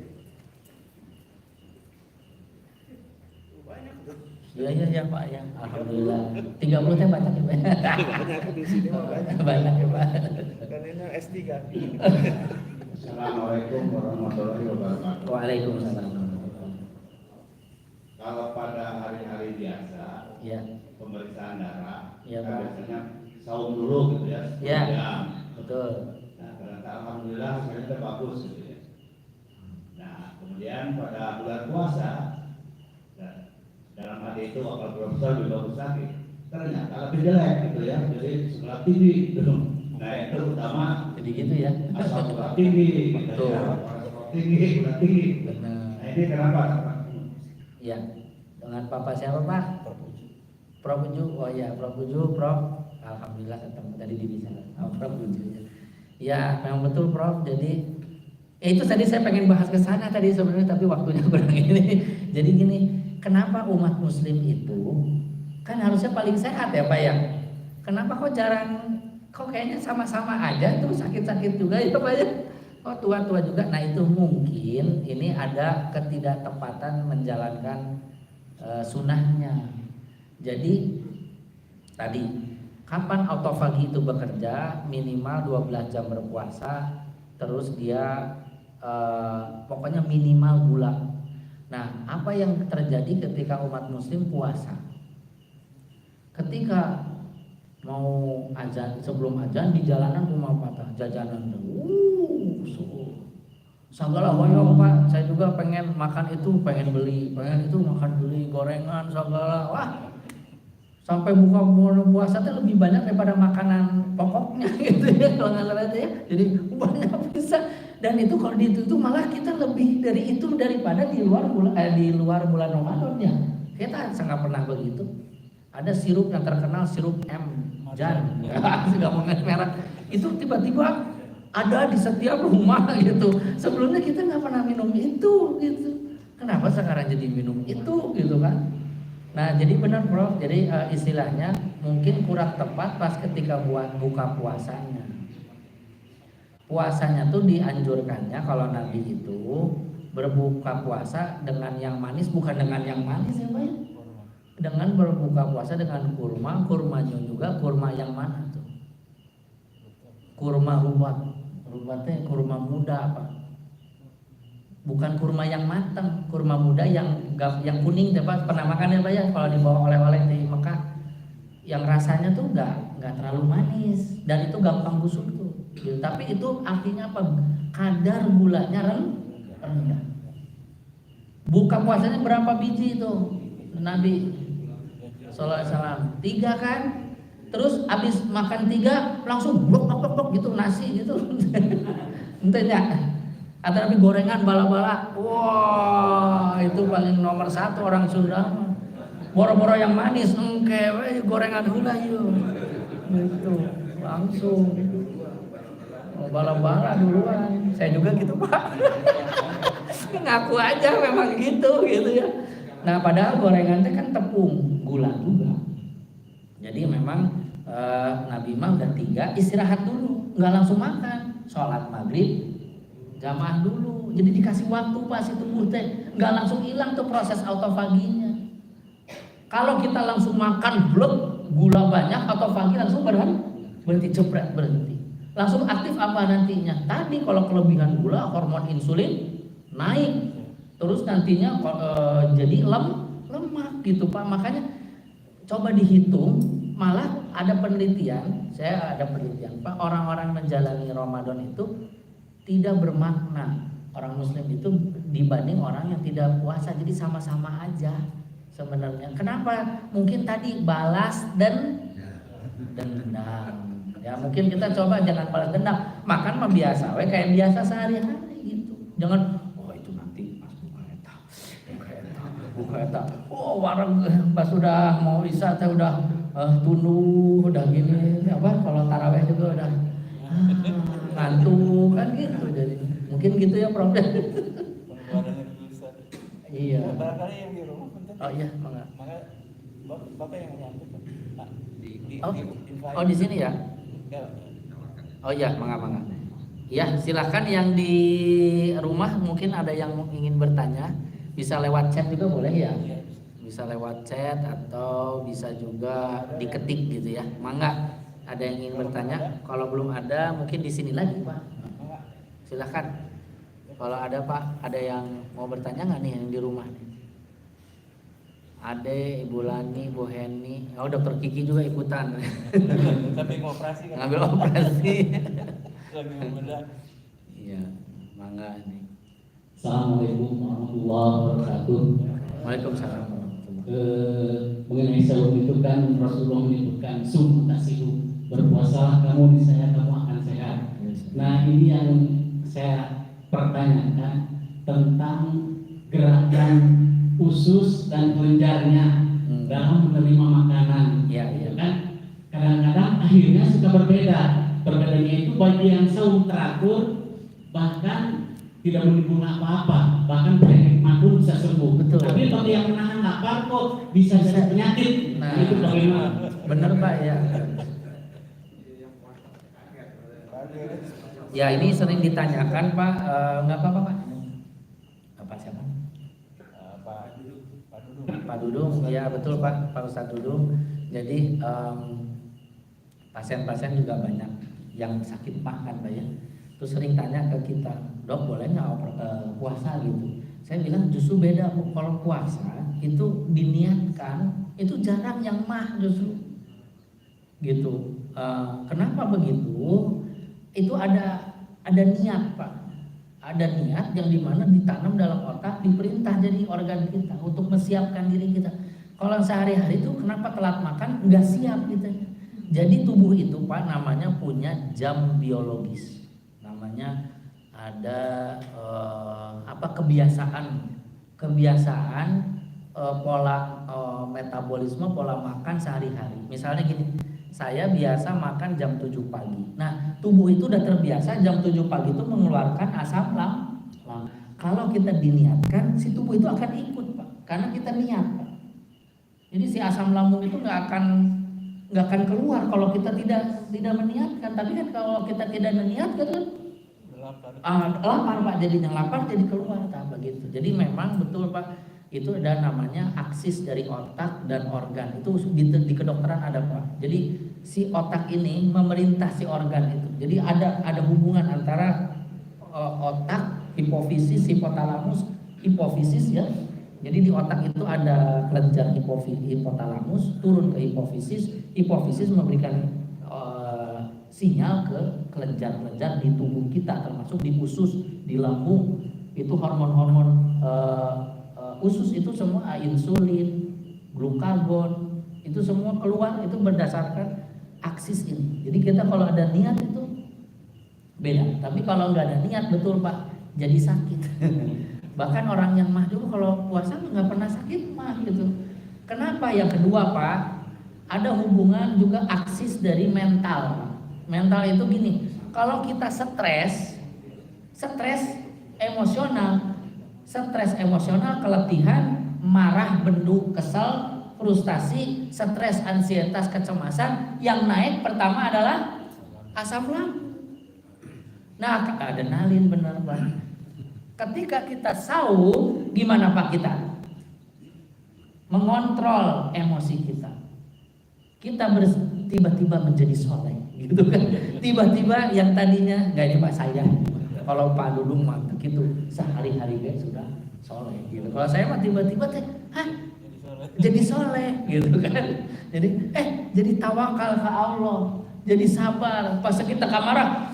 Banyak tuh. Iya Pak ya. Alhamdulillah. 30 teh banyak ya Pak. Banyak di sini mah banyak. Banyak ya Pak. Dan ini S3. Assalamualaikum warahmatullahi wabarakatuh. Waalaikumsalam. Kalau pada hari-hari biasa, Ya. pemeriksaan darah, Iya, kita Pak. biasanya saum dulu gitu ya, 10 Ya. jam. Betul. Nah, ternyata alhamdulillah hasilnya bagus gitu ya. Nah, kemudian pada bulan puasa, nah, dalam hati itu apal profesor lebih bagus lagi. Ternyata lebih jelek gitu ya, jadi sebelah tinggi gitu. Nah, itu utama Jadi gitu ya. asal sebelah tinggi gitu Betul. ya. Orang sebelah tinggi, sebelah tinggi. Benar. Nah, ini kenapa? Ya. Dengan Papa siapa Pak? Prof Uju. Oh ya, Prof Uju, Prof. Alhamdulillah ketemu tadi di sana. Oh, Prof Uju. Ya, memang betul Prof. Jadi itu tadi saya pengen bahas ke sana tadi sebenarnya tapi waktunya kurang ini. Jadi gini, kenapa umat muslim itu kan harusnya paling sehat ya Pak ya? Kenapa kok kayaknya sama-sama aja tuh sakit-sakit juga ya Pak ya? Oh tua-tua juga. Nah itu mungkin ini ada ketidaktepatan menjalankan sunnahnya. Jadi tadi kapan autofagi itu bekerja minimal 12 jam berpuasa, terus dia pokoknya minimal gula. Nah apa yang terjadi ketika umat muslim puasa? Ketika mau azan, sebelum azan di jalanan rumah patah jajanan segala hoyong Pak, saya juga pengen makan itu, pengen itu makan beli gorengan segala, wah sampai buka puasa itu lebih banyak daripada makanan pokoknya gitu ya kalau nggak salah ya. Jadi banyak bisa, dan itu kalau itu malah kita lebih dari itu daripada di luar bulan Ramadan ya. Kita sangat pernah begitu. Ada sirup yang terkenal, sirup Jan, nggak mau merek. Itu tiba-tiba ada di setiap rumah gitu. Sebelumnya kita nggak pernah minum itu gitu. Kenapa sekarang jadi minum itu gitu kan? Nah jadi benar Prof. Jadi istilahnya mungkin kurang tepat pas ketika buka puasanya. Puasanya tuh dianjurkannya kalau Nabi itu berbuka puasa dengan yang manis, bukan dengan yang manis ya Pak ya? Dengan berbuka puasa dengan kurmanya juga kurma yang mana tuh? Kurma rubatnya kurma muda apa? Bukan kurma yang matang, kurma muda yang kuning ya Pak. Pernah makan ya Pak ya? Kalau dibawa oleh-oleh di Mekah, yang rasanya tuh nggak terlalu manis dan itu gampang busuk tuh. Tapi itu artinya apa? Kadar gulanya rendah. Buka puasanya berapa biji itu Nabi Sallallahu Alaihi Wasallam? 3 kan? terus habis makan 3 langsung blok blok blok gitu nasi gitu. Entahnya. Atau tapi gorengan bala-bala. Wah, itu paling nomor 1 orang Sunda. Boro-boro yang manis, engke gorengan heula yeuh. Gitu. Langsung bala-bala duluan. Saya juga gitu, Pak. Ngaku aja memang gitu ya. Nah, padahal gorengan itu kan tepung, gula juga. Jadi memang Nabi mah udah 3 istirahat dulu, nggak langsung makan. Sholat maghrib jamaah dulu. Jadi dikasih waktu pas itu tubuh teh nggak langsung hilang tuh proses autofaginya. Kalau kita langsung makan blok gula banyak, autofagi langsung berhenti jebret berhenti. Langsung aktif apa nantinya? Tadi kalau kelebihan gula hormon insulin naik, terus nantinya jadi lemak gitu Pak. Makanya coba dihitung, malah ada penelitian, saya ada penelitian Pak, orang-orang menjalani Ramadan itu tidak bermakna orang muslim itu dibanding orang yang tidak puasa, jadi sama-sama aja sebenarnya. Kenapa? Mungkin tadi balas dan dendam. Ya mungkin kita coba jangan balas dendam, makan mah biasa we kayak biasa sehari-hari gitu. Jangan itu nanti pas buka eta. Oh, warung pas sudah mau isya teh udah tunduk, udah gini apa kalau tarawih juga udah ngantuk kan gitu. Jadi mungkin gitu ya problem. Iya. Barangkali yang di rumah penting. Oh iya, maka Bapak yang menyampaikan. di sini ya. Oh iya, mangga. Ya, silakan yang di rumah mungkin ada yang ingin bertanya, bisa lewat chat juga boleh ya. Bisa lewat chat atau bisa juga diketik gitu ya. Mangga, ada yang ingin bertanya? Kalau belum ada mungkin di sini lagi, Pak. Silakan. Kalau ada Pak, ada yang mau bertanya nggak nih yang di rumah? Ade, Ibu Lani, Bu Heni, Dokter Kiki juga ikutan. Tapi ngoperasi kan? Ngambil operasi. Lagi bedah. Iya, mangga nih. Assalamualaikum warahmatullahi wabarakatuh. Waalaikumsalam. Mengenai sahur itu kan Rasulullah menyebutkan sum tasihu, berpuasalah kamu niscaya kamu akan sehat. Nah ini yang saya pertanyakan tentang gerakan usus dan kelenjarnya dalam menerima makanan. Iya. Kan kadang-kadang akhirnya suka berbeda. Perbedaannya itu bagi yang sahur teratur bahkan tidak menimbulkan apa-apa, bahkan penyakit pun bisa sembuh. Betul. Tapi bagi yang menahan lapar kok bisa jadi penyakit. Nah, itu bagaimana? Bener Pak ya. Ya ini sering ditanyakan Pak, nggak apa-apa Pak. Apa siapa? Pak Dudung, ya betul Pak Ustadz Dudung. Jadi pasien-pasien juga banyak yang sakit mah kan Pak ya. Terus sering tanya ke kita, dok boleh nggak puasa gitu? Saya bilang justru beda Bu. Kalau puasa itu diniatkan, itu jarang yang mah justru gitu. Kenapa begitu? Itu ada niat Pak. Ada niat yang dimana ditanam dalam otak, diperintah jadi organ kita untuk mensiapkan diri kita. Kalau sehari-hari itu kenapa telat makan nggak siap kita. Jadi tubuh itu Pak namanya punya jam biologis. Namanya ada kebiasaan pola metabolisme, pola makan sehari-hari. Misalnya gini, saya biasa makan jam 7 pagi. Nah, tubuh itu udah terbiasa jam 7 pagi itu mengeluarkan asam lambung. Kalau kita diniatkan, si tubuh itu akan ikut, Pak. Karena kita niat, Pak. Jadi si asam lambung itu nggak akan keluar kalau kita tidak meniatkan. Tapi kan kalau kita tidak meniatkan kan lapar Pak, jadinya lapar jadi keluar begitu. Jadi memang betul Pak, itu ada namanya aksis dari otak dan organ. Itu di kedokteran ada Pak. Jadi si otak ini memerintah si organ itu. Jadi ada hubungan antara otak, hipofisis, hipotalamus, hipofisis ya. Jadi di otak itu ada kelenjar hipotalamus turun ke hipofisis. Hipofisis memberikan sinyal ke kelenjar-kelenjar di tubuh kita, termasuk di usus, di lambung. Itu hormon-hormon usus itu semua insulin, glukagon, itu semua keluar itu berdasarkan aksis ini. Jadi kita kalau ada niat itu beda. Tapi kalau nggak ada niat, betul Pak, jadi sakit. Bahkan orang yang mah dulu kalau puasa nggak pernah sakit mah gitu. Kenapa? Yang kedua Pak, ada hubungan juga aksis dari mental. Mental itu gini, kalau kita stres emosional, keletihan, marah, bendu, kesal, frustasi, stres, ansietas, kecemasan, yang naik pertama adalah asam lambung. Nah, adrenalin benar Pak. Ketika kita sahur, gimana Pak kita? Mengontrol emosi kita. Kita tiba-tiba menjadi soleh, gitu kan? Tiba-tiba yang tadinya nggak ini Pak saya. Kalau Pak Dudung mah gitu sehari-hari sudah soleh, gitu. Kalau saya mah tiba-tiba jadi soleh, gitu kan? Jadi tawakal ke Allah, jadi sabar. Pas kita marah,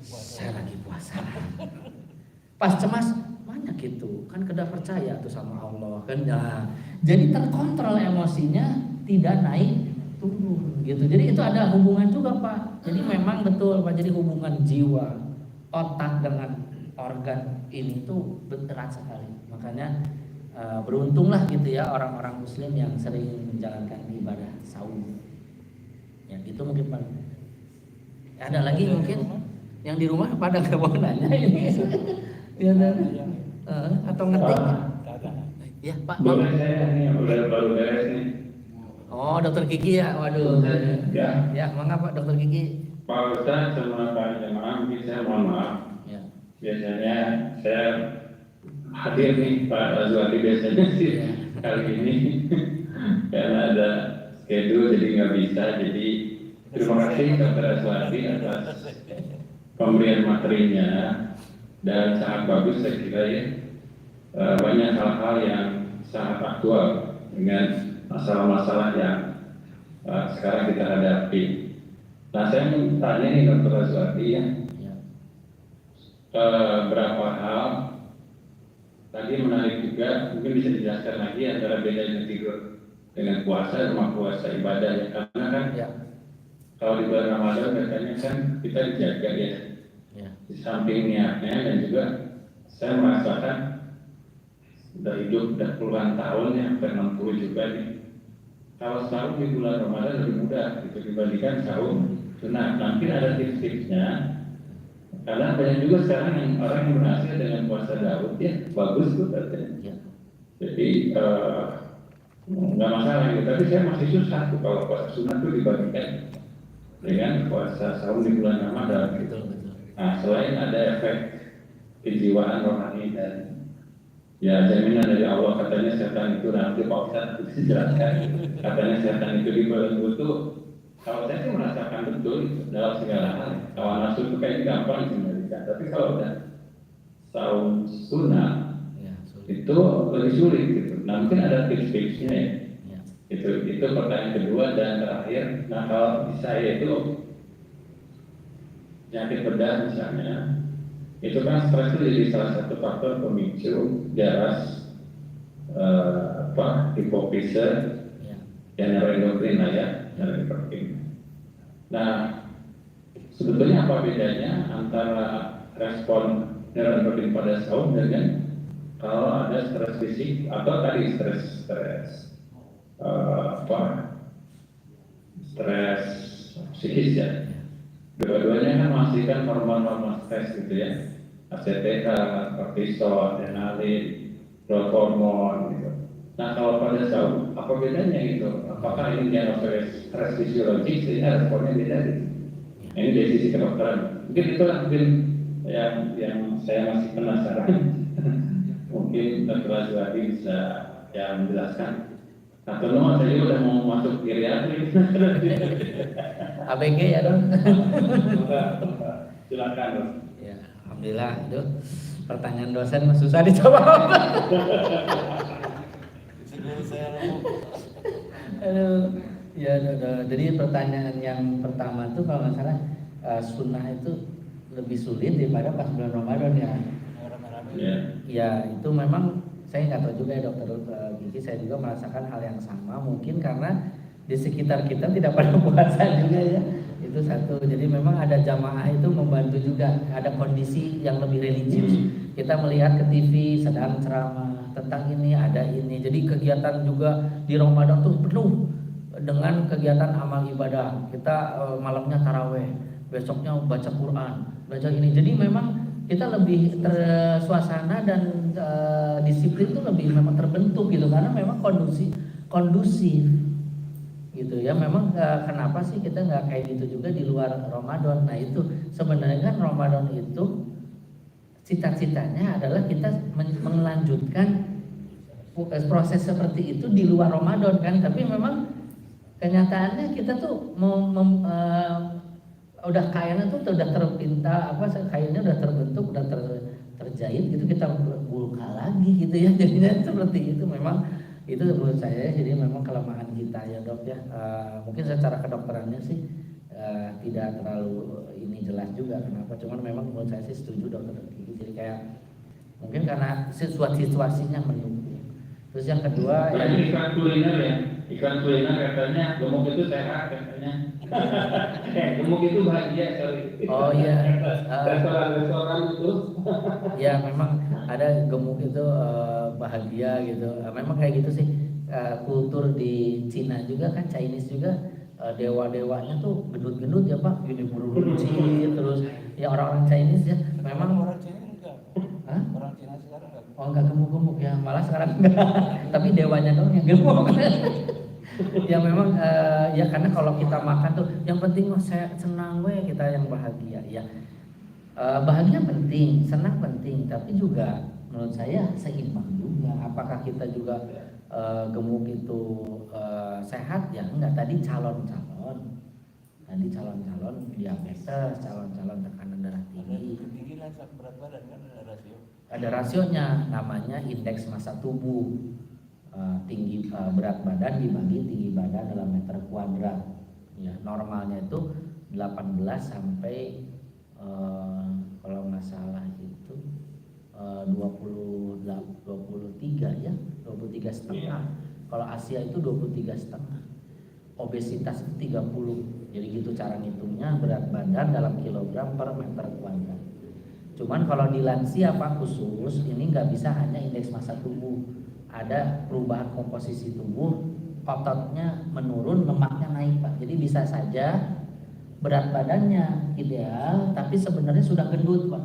saya lagi puasa. Pas cemas, mana gitu? Kan kada percaya tuh sama Allah kan. Nah, jadi terkontrol emosinya, tidak naik turun gitu. Jadi itu ada hubungan juga Pak. Jadi memang betul Pak. Jadi hubungan jiwa, otak dengan organ ini tuh berat sekali. Makanya beruntunglah gitu ya orang-orang Muslim yang sering menjalankan ibadah saum. Ya itu mungkin Pak. Ada lagi mungkin yang di rumah pada nggak mau nanya ini. Ya, atau ngetik? Ya Pak. Boleh saya nih, baru beres nih. Oh, Dokter Kiki ya, waduh. Ya. Ya, mengapa Dokter Kiki? Pak Ustadz sama para jemaah, mungkin saya mohon maaf. Ya. Biasanya saya hadir nih Pak Azwati biasanya sih kali ini karena ada schedule jadi nggak bisa. Jadi terima kasih Dr. Azwati atas pemberian materinya dan sangat bagus saya kira ya. Banyak hal-hal yang sangat aktual dengan masalah-masalah yang sekarang kita hadapi. Nah, saya mau tanya nih Dr. Azwati ya, berapa hal tadi menarik juga, mungkin bisa dijelaskan lagi antara bedanya tidur dengan puasa sama puasa ibadah ya, karena kan kalau di bulan Ramadan katanya kan kita dijaga ya, di samping niatnya dan juga saya merasakan sudah hidup udah puluhan tahun ya, hampir 60 juga nih. Kalau sahur di bulan Ramadan lebih mudah gitu dibandingkan sahur sunat. Mungkin ada tips-tipsnya. Karena banyak juga sekarang yang orang yang berhasil dengan puasa Daud ya, bagus tuh katanya. Jadi nggak masalah gitu. Tapi saya masih susah tuh kalau puasa sunat tuh dibandingkan dengan puasa sahur di bulan Ramadan. Gitu. Nah, selain ada efek kejiwaan rohani dan ya jaminan dari Allah, katanya setan itu nanti Pak Ustadz bisa jelaskan, katanya setan itu dibelenggu tuh. Kalau saya sih merasakan betul dalam segala hal. Kawan nafsu itu kayak gampang dikendalikan, tapi kalau udah saum sunnah itu lebih sulit gitu. Nah, mungkin ada tips-tipsnya ya. Itu pertanyaan kedua dan terakhir. Nah, kalau di saya itu penyakit bedah misalnya, itu kan stres itu jadi salah satu faktor pemicu jaras hipofise dan neuroendokrin lah ya, neuroendokrin. Nah, sebetulnya apa bedanya antara respon neuroendokrin pada saum dengan kalau ada stres fisik atau tadi stres psikis ya? Dua-duanya kan menghasilkan hormon-hormon stres gitu ya, ACTH, kortisol, adrenalin, growth hormone gitu. Nah, kalau pada saum apa bedanya gitu? Apakah ini diagnosis stres fisiologis sehingga responnya beda gitu? Nah, ini dari sisi kedokteran. Mungkin itulah yang saya masih penasaran. Mungkin Dr. Azwati bisa yang menjelaskan. Nah, teman saya udah mau masuk geriatrik. ABG ya dong. Silakan dong. Ya, alhamdulillah itu pertanyaan dosen susah dijawab. Ya, jadi pertanyaan yang pertama tuh kalau nggak salah sunnah itu lebih sulit daripada pas bulan Ramadan ya. Ya itu memang saya nggak tahu juga ya Dokter Gigi, saya juga merasakan hal yang sama mungkin karena di sekitar kita tidak pada puasa juga ya. Itu satu. Jadi memang ada jamaah itu membantu juga, ada kondisi yang lebih religius. Kita melihat ke TV sedang ceramah tentang ini, ada ini. Jadi kegiatan juga di Ramadan tuh penuh dengan kegiatan amal ibadah. Kita malamnya taraweh, besoknya baca Quran, baca ini. Jadi memang kita lebih tersuasana dan disiplin itu lebih memang terbentuk gitu, karena memang kondusif gitu ya. Memang kenapa sih kita nggak kayak gitu juga di luar Ramadan? Nah itu sebenarnya kan Ramadan itu cita-citanya adalah kita melanjutkan proses seperti itu di luar Ramadan kan, tapi memang kenyataannya kita tuh udah kayaknya tuh udah terpinta kayaknya udah terbentuk, udah terjahit gitu, kita buka lagi gitu ya. Jadinya seperti itu. Memang itu menurut saya jadi memang kelemahan kita ya dok ya. Mungkin secara kedokterannya sih tidak terlalu ini jelas juga kenapa, cuman memang menurut saya sih setuju dokter gigi. Jadi kayak mungkin karena situasinya mendukung. Terus yang kedua iklan kuliner ya, iklan kuliner katanya gemuk itu sehat katanya. Gemuk itu bahagia, sorry. Oh iya. Restoran itu. Ya memang ada gemuk itu bahagia gitu. Memang kayak gitu sih. Kultur di Cina juga kan, Chinese juga dewa-dewanya tuh gendut-gendut ya Pak, gini buru-buru terus ya orang-orang Chinese ya. Memang orang Cina enggak. Hah? Orang Cina sekarang enggak. Oh enggak gemuk-gemuk ya, malah sekarang enggak. Tapi dewanya dong yang gemuk. Ya memang ya karena kalau kita makan tuh yang penting saya senang kita yang bahagia ya. Bahagia penting, senang penting, tapi juga menurut saya seimbang juga. Apakah kita juga gemuk itu sehat ya? Enggak. Tadi calon-calon diabetes, calon-calon tekanan darah tinggi. Tinggi lah berat badan kan ada rasio. Ada rasionya, namanya indeks massa tubuh. Tinggi berat badan dibagi tinggi badan dalam meter kuadrat ya. Normalnya itu 18 sampai kalau nggak salah itu 23 ya, 23,5. Kalau Asia itu 23,5. Obesitas itu 30. Jadi gitu cara ngitungnya, berat badan dalam kilogram per meter kuadrat. Cuman kalau di lansia Pak khusus ini nggak bisa hanya indeks massa tubuh. Ada perubahan komposisi tubuh, ototnya menurun, lemaknya naik Pak. Jadi bisa saja berat badannya ideal, tapi sebenarnya sudah gendut Pak.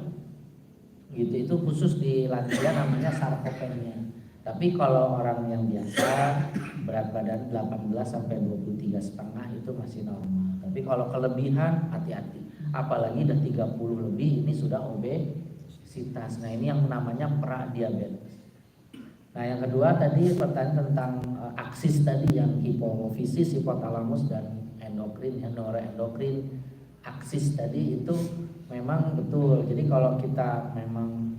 Gitu, itu khusus di lansia namanya sarkopenia. Tapi kalau orang yang biasa berat badan 18 sampai 23,5 itu masih normal. Tapi kalau kelebihan hati-hati. Apalagi udah 30 lebih ini sudah obesitas. Nah ini yang namanya pradiabetes. Nah yang kedua tadi pertanyaan tentang aksis tadi yang hipofisis, hipotalamus dan endokrin, neuroendokrin. Aksis tadi itu memang betul. Jadi kalau kita memang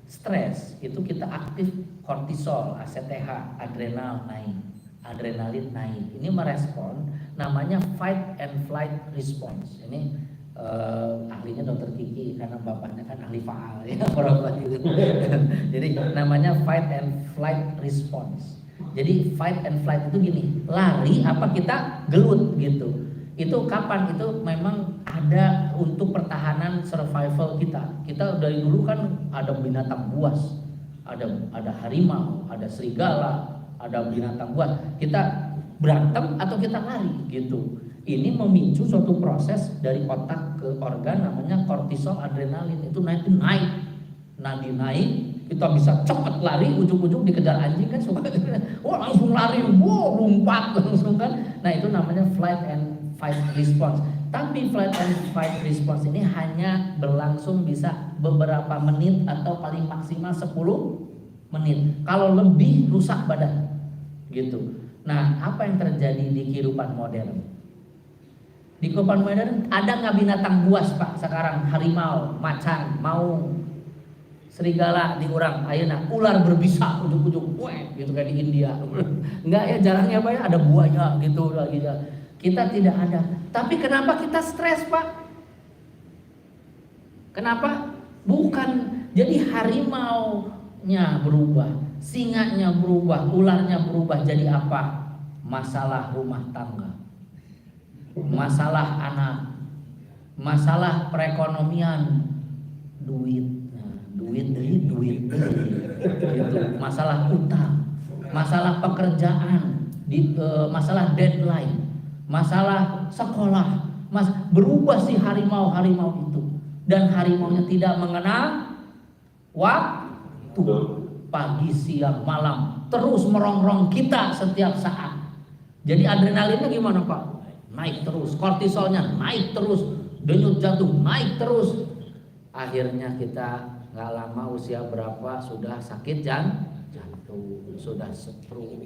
stres itu kita aktif kortisol, ACTH, adrenalin naik. Ini merespon namanya fight and flight response. Ini ahlinya dokter Kiki karena bapaknya kan ahli faal ya orang itu. Jadi namanya fight and flight response. Jadi fight and flight itu gini, lari apa kita gelut gitu. Itu kapan? Itu memang ada untuk pertahanan survival kita. Kita dari dulu kan ada binatang buas, ada harimau, ada serigala, ada binatang buas. Kita berantem atau kita lari gitu. Ini memicu suatu proses dari otak ke organ namanya kortisol, adrenalin. Itu naik. Nadi naik, kita bisa cepat lari, ujung-ujung dikejar anjing kan suka langsung lari, lompat langsung kan. Nah itu namanya flight and fight response. Tapi flight and fight response ini hanya berlangsung bisa beberapa menit atau paling maksimal 10 menit. Kalau lebih rusak badan gitu. Nah apa yang terjadi di kehidupan modern? Di kehidupan modern ada nggak binatang buas Pak sekarang? Harimau, macan, maung, serigala di urang, ayeuna ular berbisa ujung-ujung, gitu kayak di India. Enggak ya, jarangnya Pak ya, ada buaya gitu lagi ya. Kita tidak ada. Tapi kenapa kita stres Pak? Kenapa? Bukan. Jadi harimaunya berubah, singanya berubah, ularnya berubah jadi apa? masalah rumah tangga, masalah anak, masalah perekonomian, duit, duit, gitu. Masalah utang, masalah pekerjaan, masalah deadline, masalah sekolah, berubah si harimau itu, dan harimaunya tidak mengenal waktu, pagi, siang, malam, terus merongrong kita setiap saat. Jadi adrenalinnya gimana Pak? Naik terus, kortisolnya naik terus, denyut jantung naik terus. Akhirnya kita nggak lama, usia berapa sudah sakit jantung, sudah stroke.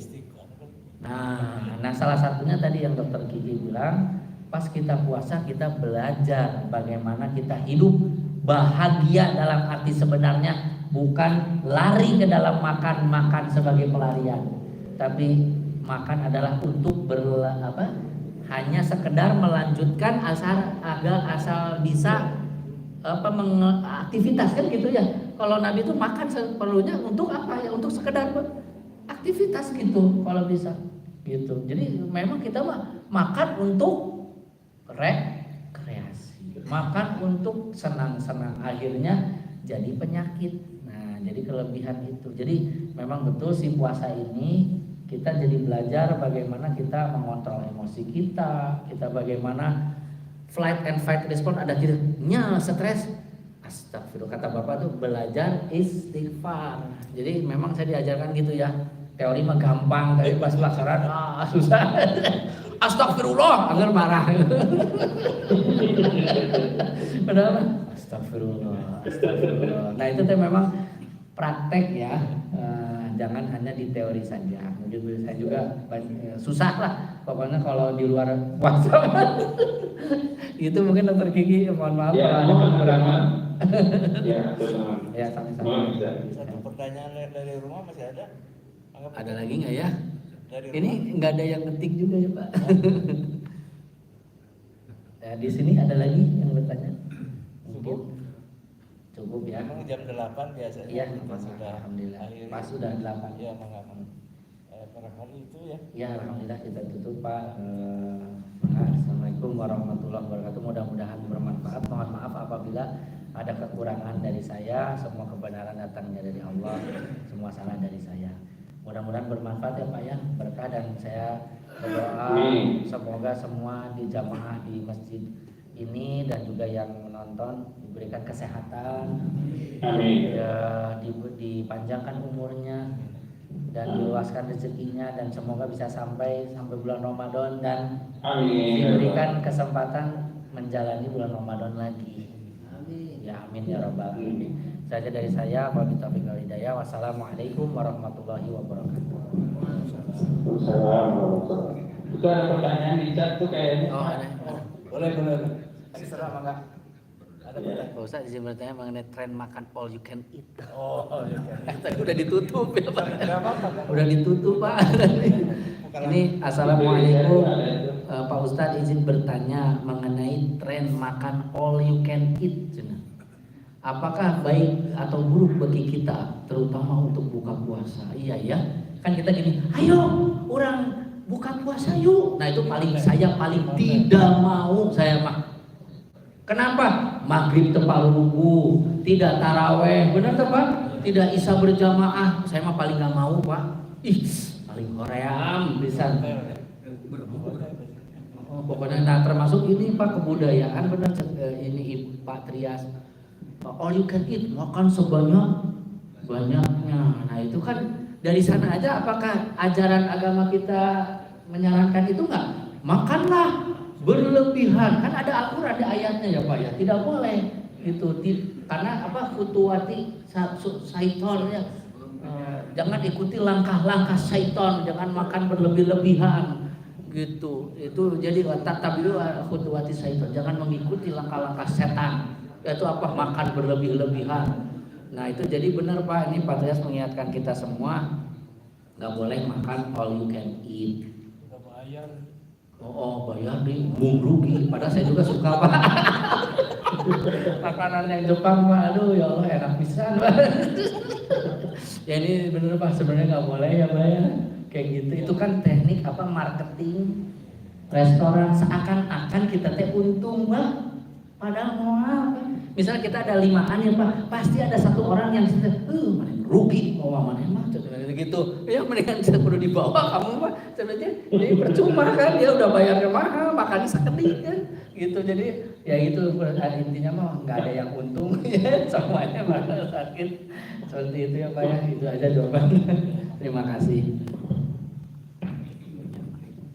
Nah salah satunya tadi yang dokter Kiki bilang, pas kita puasa kita belajar bagaimana kita hidup bahagia dalam arti sebenarnya, bukan lari ke dalam makan sebagai pelarian, tapi makan adalah untuk hanya sekedar melanjutkan asal bisa aktivitas kan gitu ya. Kalau Nabi itu makan seperlunya untuk apa ya? Untuk sekedar aktivitas gitu kalau bisa gitu. Jadi memang kita makan untuk rekreasi, makan untuk senang-senang, akhirnya jadi penyakit. Nah jadi kelebihan itu. Jadi memang betul si puasa ini kita jadi belajar bagaimana kita mengontrol emosi kita bagaimana flight and fight response, ada jadinya stres, astagfirullah, kata bapak tuh belajar istighfar. Jadi memang saya diajarkan gitu ya, teori mah gampang, tapi pas pelaksanaan susah. Astagfirullah agar marah. Padahal astagfirullah. Nah itu tuh memang praktek ya, jangan hanya di teori saja. Saya juga susah lah pokoknya kalau di luar puasa. Itu mungkin dokter Kiki mohon maaf ya, kalau ada kekurangan. Ya, sama-sama. Satu pertanyaan dari rumah masih ada? Ada lagi nggak ya? Dari Ini nggak ada yang ngetik juga ya Pak. Ya, di sini ada lagi yang bertanya? Cukup ya. Memang jam 8 biasanya. Iya, sudah. alhamdulillah. Akhirnya. Pas sudah 8. Iya, mengaman. Barangkali itu ya. Ya, alhamdulillah kita tutup Pak. Assalamualaikum warahmatullahi wabarakatuh. Mudah-mudahan bermanfaat. Mohon maaf apabila ada kekurangan dari saya. Semua kebenaran datangnya dari Allah. Semua salah dari saya. Mudah-mudahan bermanfaat ya Pak ya. Berkah, dan saya berdoa semoga semua di jamaah di masjid ini dan juga yang menonton diberikan kesehatan, ya, dipanjangkan umurnya dan diluaskan rezekinya, dan semoga bisa sampai bulan Ramadan dan diberikan kesempatan menjalani bulan Ramadan lagi. Amin. Ya amin ya rabbal alamin. Saja dari saya, wabillahi taufiq wal hidayah. Wassalamualaikum warahmatullahi wabarakatuh. Itu ada pertanyaan di chat tuh kayaknya. Oh ada. Boleh. Terserah mangga. Ada pertanyaan. Pak Ustaz izin bertanya mengenai tren makan all you can eat. Oh, iya. Tadi udah ditutup ya Pak. Enggak apa-apa. Udah ditutup Pak. Ini assalamualaikum Pak Ustaz, izin bertanya mengenai tren makan all you can eat. Apakah baik atau buruk bagi kita, terutama untuk buka puasa? Iya ya, kan kita gini, ayo orang buka puasa yuk. Nah itu saya paling tidak mau saya mah. Kenapa? Maghrib tepat ruku, tidak taraweh, benar tuh Pak? Tidak isya berjamaah, saya mah paling nggak mau Pak. Ih, paling hoream bisa. Pokoknya nah termasuk ini Pak kebudayaan benar ini Pak Trias. All you can eat, makan sebanyak-banyaknya. Nah itu kan dari sana aja, apakah ajaran agama kita menyarankan itu enggak? Makanlah berlebihan, kan ada Al-Quran, ada ayatnya ya Pak ya, tidak boleh itu karena apa, khutuwati syaiton ya. Jangan ikuti langkah-langkah syaiton, jangan makan berlebih-lebihan gitu. Itu jadi tatabiu khutuwati syaiton, jangan mengikuti langkah-langkah setan. Itu apa, makan berlebih-lebihan. Nah itu jadi benar Pak, ini Pak Trias mengingatkan kita semua nggak boleh makan all you can eat. Nggak bayar. Bayar nih, rugi. Padahal saya juga suka Pak. Makanan yang Jepang Pak, aduh ya Allah enak pisan Pak. Ya ini benar Pak, sebenarnya nggak boleh ya Pak ya. kayak gitu. Itu kan teknik apa marketing restoran, seakan-akan kita teh untung Bang, padahal mau apa? Misalnya kita ada 5an ya Pak, pasti ada satu orang yang mana rugi mau mana mah gitu. Ya mendingan saya perlu dibawa kamu Pak. Sebenarnya jadi percuma kan, dia udah bayarnya mahal, makannya sekedik kan. Gitu. Jadi ya itu intinya mah nggak ada yang untung ya, semuanya bakal sakit. Seperti itu ya Pak ya, itu aja jawaban. Terima kasih.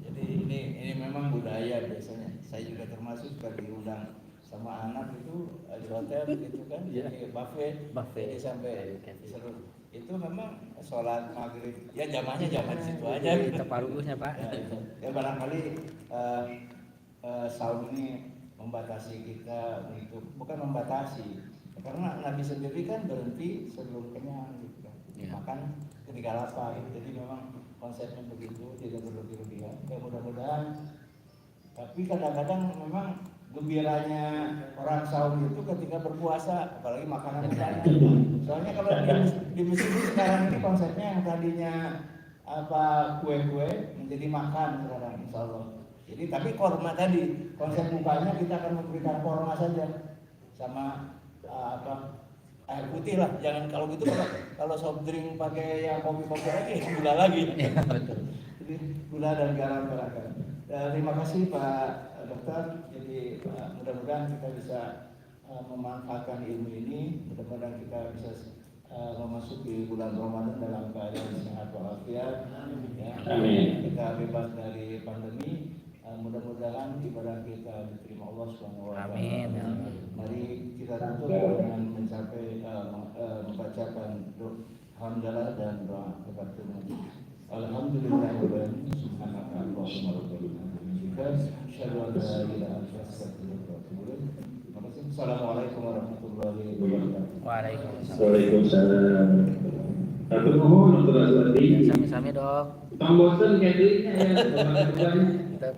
Jadi ini memang budaya biasanya. Saya juga termasuk suka diundang sama anak itu di hotel gitu kan, jadi buffet jadi sampai seru. Itu memang sholat maghrib ya zamannya zaman situ aja gitu. Teparuhnya Pak. Ya, itu. Ya barangkali saum ini membatasi kita untuk, bukan membatasi, karena Nabi sendiri kan berhenti sebelum kenyang gitu kan, makan ketika lapar. Jadi memang konsepnya begitu, tidak berlebih-lebihan. Ya mudah-mudahan. Tapi kadang-kadang memang gembiranya orang saum itu ketika berpuasa, apalagi makanan banyak. Soalnya kalau di masjid sekarang ini konsepnya yang tadinya apa kue-kue menjadi makan sekarang, insya Allah. Jadi tapi korma tadi, konsep bukanya kita akan memberikan korma saja sama air putih lah. Jangan kalau gitu, kalau soft drink pakai yang kopi-kopi lagi, gula lagi. Jadi gula dan garam barangkali. Terima kasih Pak Dokter. Jadi mudah-mudahan kita bisa memanfaatkan ilmu ini. Mudah-mudahan kita bisa memasuki bulan Ramadan dalam keadaan sehat walafiat. Ya. Kita bebas dari pandemi. Mudah-mudahan ibadah kita diterima Allah Subhanahu wa taala. Amin. Mari kita tutup dengan mencapai membacakan hamdalah dan doa kepada Tuhan. Alhamdulillahirobbilalamin. Subhanakallahumma rabbana asyhadu an la ilaha illa anta astaghfiruka wa atubu ilaik. Assalamualaikum warahmatullahi wabarakatuh. Waalaikumsalam. Satu mohon untuk Aswati. Sami-sami Dok. Tambah bosan kayak ini ya. Kita